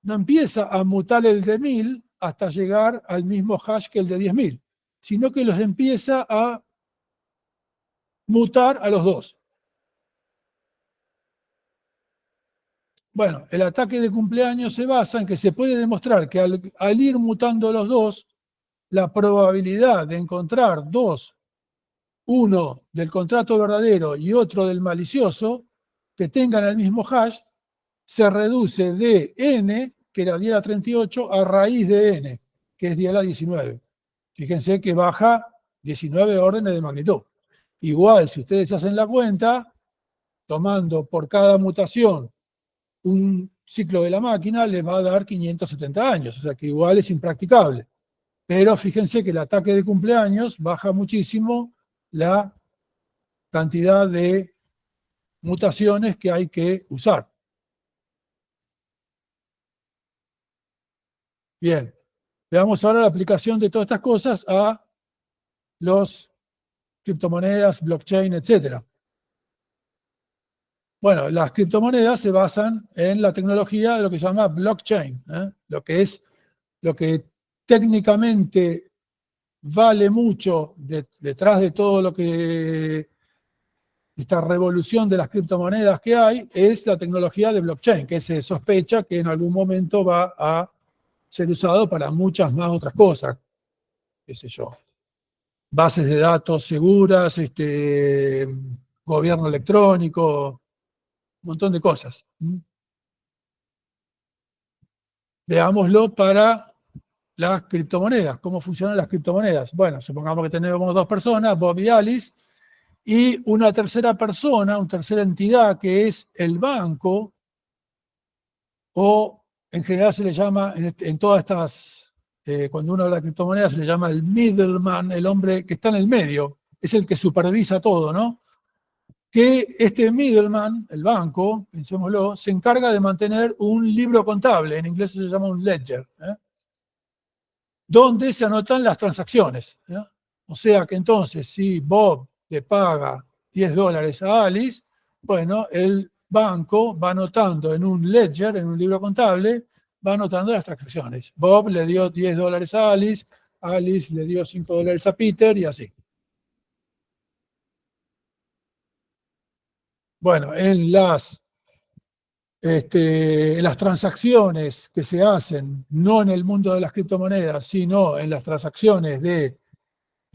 no empieza a mutar el de 1.000 hasta llegar al mismo hash que el de 10.000, sino que los empieza a mutar a los dos. Bueno, el ataque de cumpleaños se basa en que se puede demostrar que al ir mutando los dos, la probabilidad de encontrar dos, uno del contrato verdadero y otro del malicioso, que tengan el mismo hash, se reduce de n, que era 10 a la 38, a raíz de n, que es 10 a la 19. Fíjense que baja 19 órdenes de magnitud. Igual, si ustedes hacen la cuenta, tomando por cada mutación un ciclo de la máquina, les va a dar 570 años, o sea que igual es impracticable. Pero fíjense que el ataque de cumpleaños baja muchísimo la cantidad de mutaciones que hay que usar. Bien, veamos ahora la aplicación de todas estas cosas a los criptomonedas, blockchain, etc. Bueno, las criptomonedas se basan en la tecnología de lo que se llama blockchain, lo que técnicamente vale mucho detrás de todo lo que esta revolución de las criptomonedas que hay es la tecnología de blockchain, que se sospecha que en algún momento va a ser usado para muchas más otras cosas, qué sé yo, bases de datos seguras, gobierno electrónico, un montón de cosas. Veámoslo para las criptomonedas. ¿Cómo funcionan las criptomonedas? Bueno, supongamos que tenemos dos personas, Bob y Alice, y una tercera persona, una tercera entidad que es el banco, o en general se le llama, en todas estas, cuando uno habla de criptomonedas, se le llama el middleman, el hombre que está en el medio, es el que supervisa todo, ¿no? Que este middleman, el banco, pensémoslo, se encarga de mantener un libro contable, en inglés se llama un ledger, donde se anotan las transacciones. O sea que entonces, si Bob le paga $10 a Alice, bueno, el banco va anotando en un ledger, en un libro contable, va anotando las transacciones. Bob le dio $10 a Alice, Alice le dio $5 a Peter y así. Bueno, en las las transacciones que se hacen, no en el mundo de las criptomonedas, sino en las transacciones de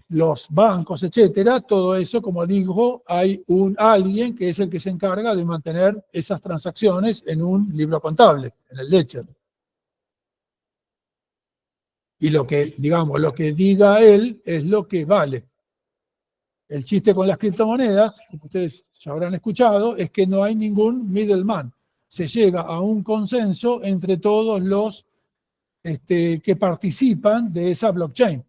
los bancos, etcétera, todo eso, como digo, hay alguien que es el que se encarga de mantener esas transacciones en un libro contable, en el ledger. Y lo que, digamos, lo que diga él es lo que vale. El chiste con las criptomonedas, como ustedes ya habrán escuchado, es que no hay ningún middleman. Se llega a un consenso entre todos los que participan de esa blockchain.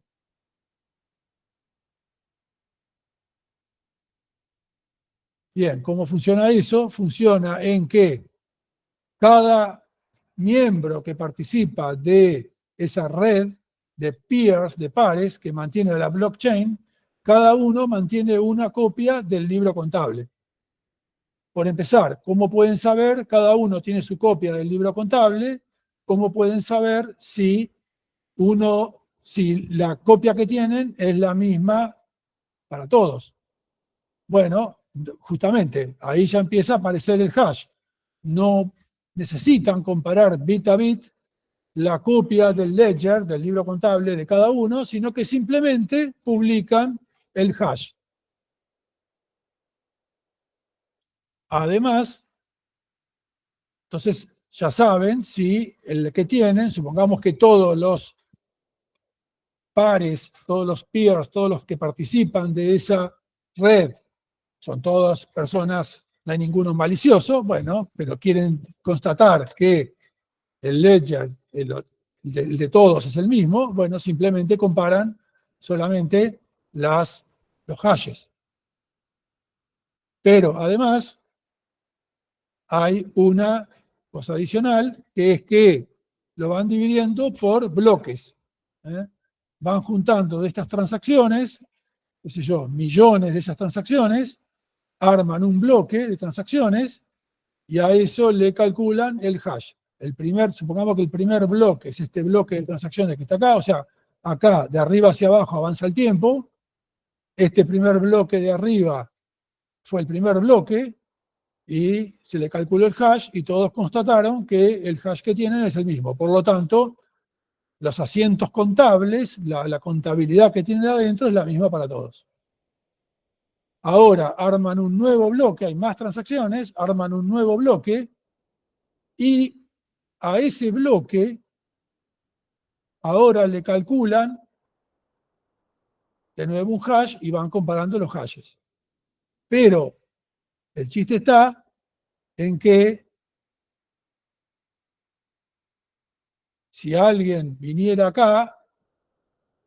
Bien, ¿cómo funciona eso? Funciona en que cada miembro que participa de esa red de peers, de pares, que mantiene la blockchain, cada uno mantiene una copia del libro contable. Por empezar, ¿cómo pueden saber? Cada uno tiene su copia del libro contable. ¿Cómo pueden saber si la copia que tienen es la misma para todos? Bueno, justamente, ahí ya empieza a aparecer el hash. No necesitan comparar bit a bit la copia del ledger, del libro contable de cada uno, sino que simplemente publican el hash. Además, entonces ya saben si el que tienen, supongamos que todos los pares, todos los peers, todos los que participan de esa red, son todas personas, no hay ninguno malicioso, bueno, pero quieren constatar que el ledger, el de todos es el mismo, bueno, simplemente comparan solamente los hashes. Pero además hay una cosa adicional, que es que lo van dividiendo por bloques. Van juntando de estas transacciones, qué sé yo, millones de esas transacciones, arman un bloque de transacciones y a eso le calculan el hash. Supongamos que el primer bloque es este bloque de transacciones que está acá, o sea, acá de arriba hacia abajo avanza el tiempo, este primer bloque de arriba fue el primer bloque y se le calculó el hash y todos constataron que el hash que tienen es el mismo. Por lo tanto, los asientos contables, la contabilidad que tienen adentro es la misma para todos. Ahora arman un nuevo bloque, hay más transacciones, arman un nuevo bloque y a ese bloque ahora le calculan de nuevo un hash y van comparando los hashes. Pero el chiste está en que si alguien viniera acá,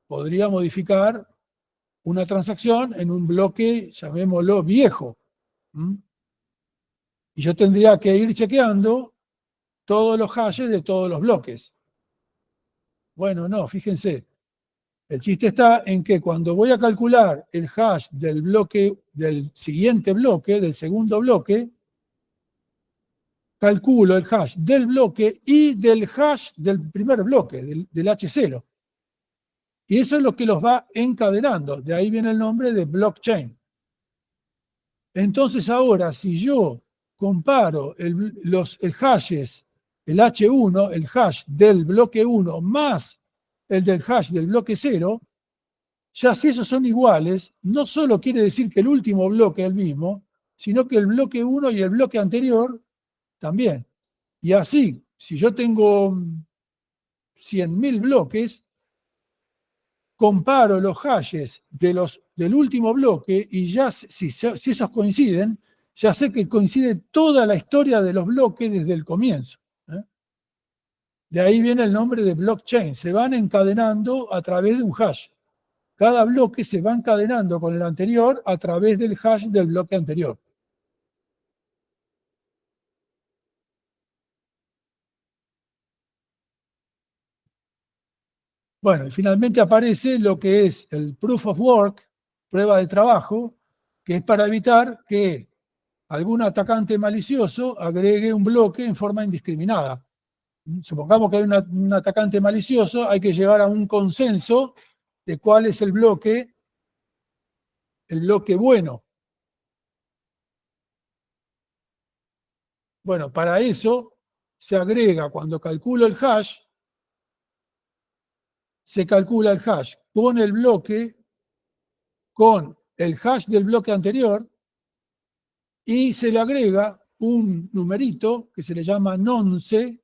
podría modificar una transacción en un bloque, llamémoslo viejo. Y yo tendría que ir chequeando todos los hashes de todos los bloques. Bueno, no, fíjense. El chiste está en que cuando voy a calcular el hash del bloque, del siguiente bloque, del segundo bloque, calculo el hash del bloque y del hash del primer bloque, del H0. Y eso es lo que los va encadenando. De ahí viene el nombre de blockchain. Entonces ahora, si yo comparo los hashes, el H1, el hash del bloque 1 más el del hash del bloque 0, ya si esos son iguales, no solo quiere decir que el último bloque es el mismo, sino que el bloque 1 y el bloque anterior también. Y así, si yo tengo 100.000 bloques, comparo los hashes del último bloque y ya si esos coinciden, ya sé que coincide toda la historia de los bloques desde el comienzo. De ahí viene el nombre de blockchain. Se van encadenando a través de un hash. Cada bloque se va encadenando con el anterior a través del hash del bloque anterior. Bueno, y finalmente aparece lo que es el proof of work, prueba de trabajo, que es para evitar que algún atacante malicioso agregue un bloque en forma indiscriminada. Supongamos que hay un atacante malicioso, hay que llegar a un consenso de cuál es el bloque bueno. Bueno, para eso se agrega, cuando calculo el hash, se calcula el hash con el bloque, con el hash del bloque anterior, y se le agrega un numerito que se le llama nonce,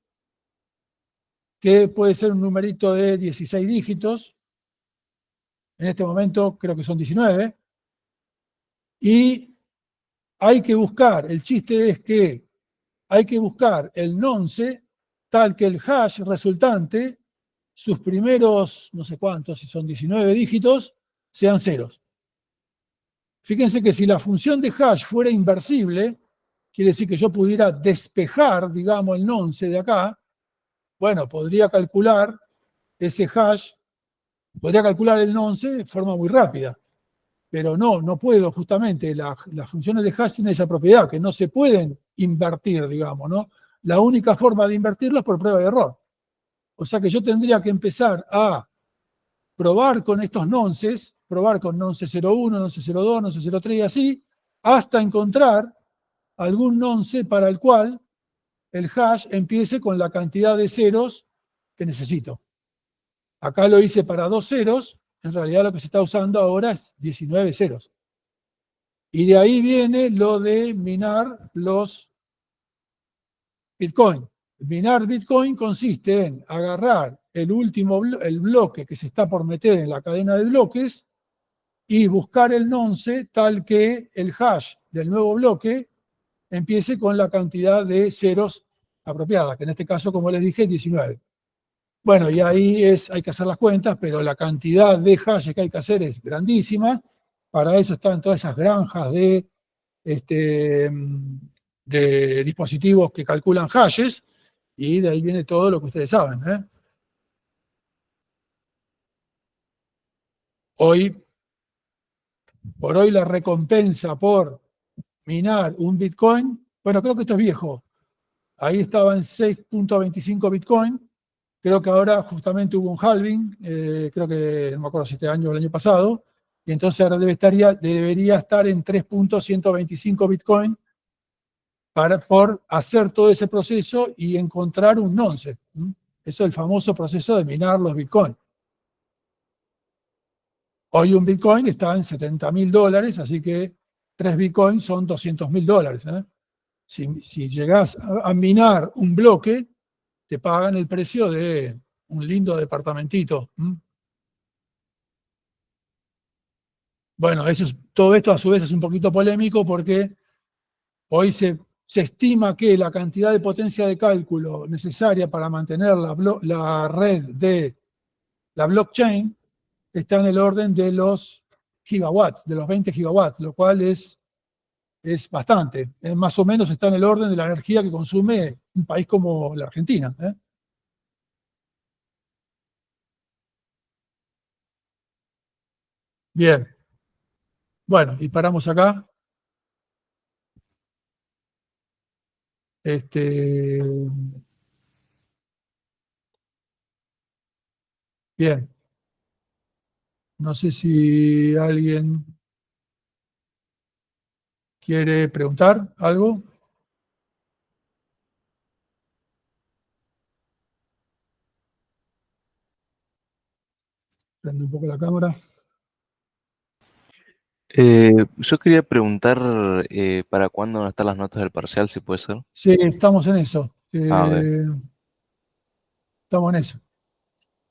que puede ser un numerito de 16 dígitos. En este momento creo que son 19. Y hay que buscar, el chiste es que hay que buscar el nonce tal que el hash resultante, sus primeros, no sé cuántos, si son 19 dígitos, sean ceros. Fíjense que si la función de hash fuera inversible, quiere decir que yo pudiera despejar, digamos, el nonce de acá, bueno, podría calcular ese hash, podría calcular el nonce de forma muy rápida. Pero no puedo, justamente, las funciones de hash tienen esa propiedad, que no se pueden invertir, digamos, ¿no? La única forma de invertirlo es por prueba y error. O sea que yo tendría que empezar a probar con estos nonces, probar con nonce 01, nonce 02, nonce 03 y así, hasta encontrar algún nonce para el cual el hash empiece con la cantidad de ceros que necesito. Acá lo hice para 2 ceros, en realidad lo que se está usando ahora es 19 ceros. Y de ahí viene lo de minar los Bitcoin. Minar Bitcoin consiste en agarrar el bloque que se está por meter en la cadena de bloques y buscar el nonce tal que el hash del nuevo bloque empiece con la cantidad de ceros apropiada, que en este caso, como les dije, 19. Bueno, y ahí hay que hacer las cuentas, pero la cantidad de hashes que hay que hacer es grandísima. Para eso están todas esas granjas de dispositivos que calculan hashes, y de ahí viene todo lo que ustedes saben, ¿eh? Por hoy la recompensa por minar un Bitcoin, bueno, creo que esto es viejo, ahí estaba en 6.25 Bitcoin, creo que ahora justamente hubo un halving, creo que, no me acuerdo si este año o el año pasado, y entonces ahora debería estar en 3.125 Bitcoin por hacer todo ese proceso y encontrar un nonce. Eso es el famoso proceso de minar los Bitcoin. Hoy un Bitcoin está en $70.000, así que 3 Bitcoins son $200.000. ¿Eh? Si llegás a minar un bloque, te pagan el precio de un lindo departamentito. Bueno, todo esto a su vez es un poquito polémico porque hoy se estima que la cantidad de potencia de cálculo necesaria para mantener la red de la blockchain está en el orden de los gigawatts, de los 20 gigawatts, lo cual es bastante. Más o menos está en el orden de la energía que consume un país como la Argentina. Bien. Bueno, y paramos acá. Bien. No sé si alguien quiere preguntar algo. Prende un poco la cámara. Yo quería preguntar para cuándo van a estar las notas del parcial, si puede ser. Sí, estamos en eso. A ver, Estamos en eso.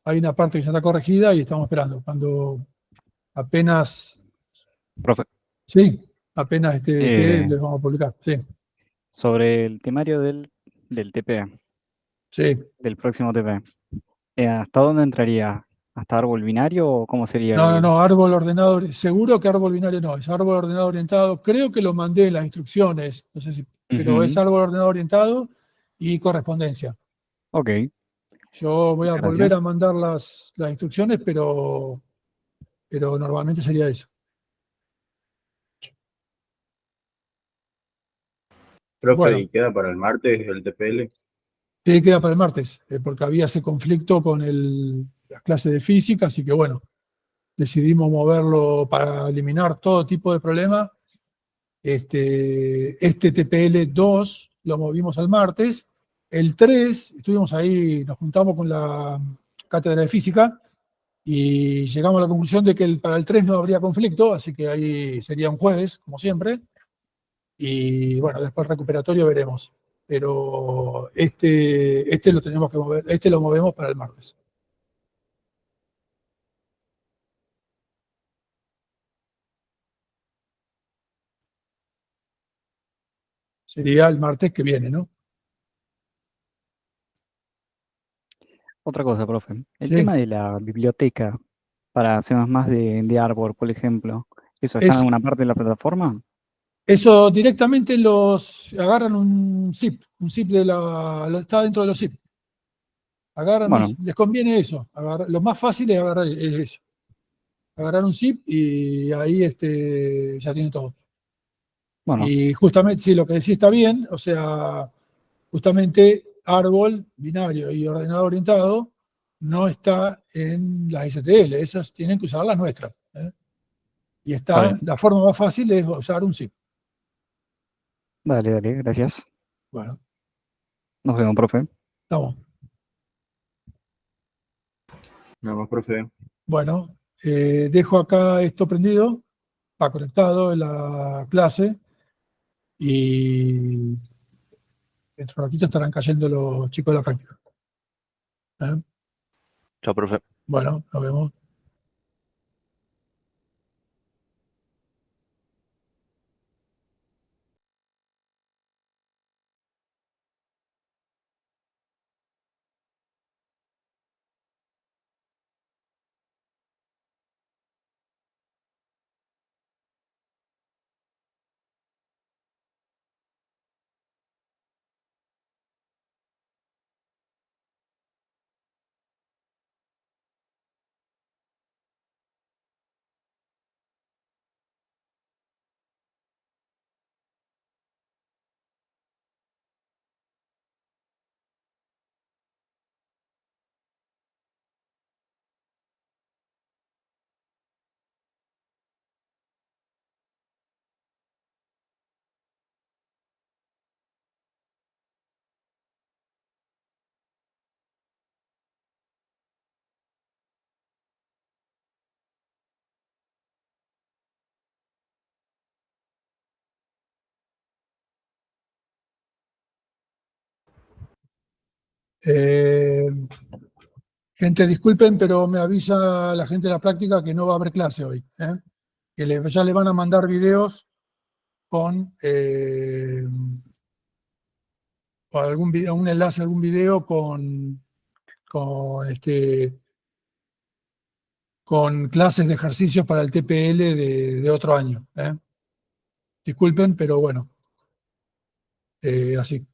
Hay una parte que ya está corregida y estamos esperando. Cuando apenas, Profe, sí, apenas esté, les vamos a publicar. Sí, sobre el temario del TP, sí. del próximo TP, ¿hasta dónde entraría? ¿Hasta árbol binario o cómo sería No, árbol ordenado, seguro que árbol binario no, es árbol ordenado orientado. Creo que lo mandé en las instrucciones, no sé si, pero es árbol ordenado orientado y correspondencia. Ok, Yo voy a muchas volver gracias. a mandar las instrucciones, pero normalmente sería eso. Profe, Bueno, ¿y queda para el martes el TPL? sí, queda para el martes, porque había ese conflicto con las clases de física, así que bueno, decidimos moverlo para eliminar todo tipo de problema. Este TPL 2 lo movimos al martes. El 3, estuvimos ahí, nos juntamos con la cátedra de física y llegamos a la conclusión de que para el 3 no habría conflicto, así que ahí sería un jueves, como siempre. Y bueno, después recuperatorio veremos. Pero este lo tenemos que mover, este lo movemos para el martes. Sería el martes que viene, ¿no? Otra cosa, profe. El Sí. tema de la biblioteca para C++ de Arbor, por ejemplo, ¿eso está en Es, alguna parte de la plataforma? Eso directamente agarran un zip está dentro de los zip. Agarran, Bueno, les conviene eso. Lo más fácil es agarrar eso. Agarrar un zip y ahí ya tiene todo. bueno, Y justamente, sí, lo que decía está bien, o sea, justamente árbol, binario y ordenado orientado no está en las STL, esas tienen que usar las nuestras. Y está bien. la forma más fácil es usar un zip. Dale, dale, gracias. Bueno, Nos vemos, profe. estamos. Nada más, profe. Bueno, dejo acá esto prendido, está conectado en la clase y dentro de un ratito estarán cayendo los chicos de la práctica. Chao, profe. Bueno, nos vemos. Eh, Gente, disculpen, pero me avisa la gente de la práctica que no va a haber clase hoy. Que ya le van a mandar videos con o un enlace a algún video con, con clases de ejercicios para el TPL de otro año. Disculpen, pero bueno, así.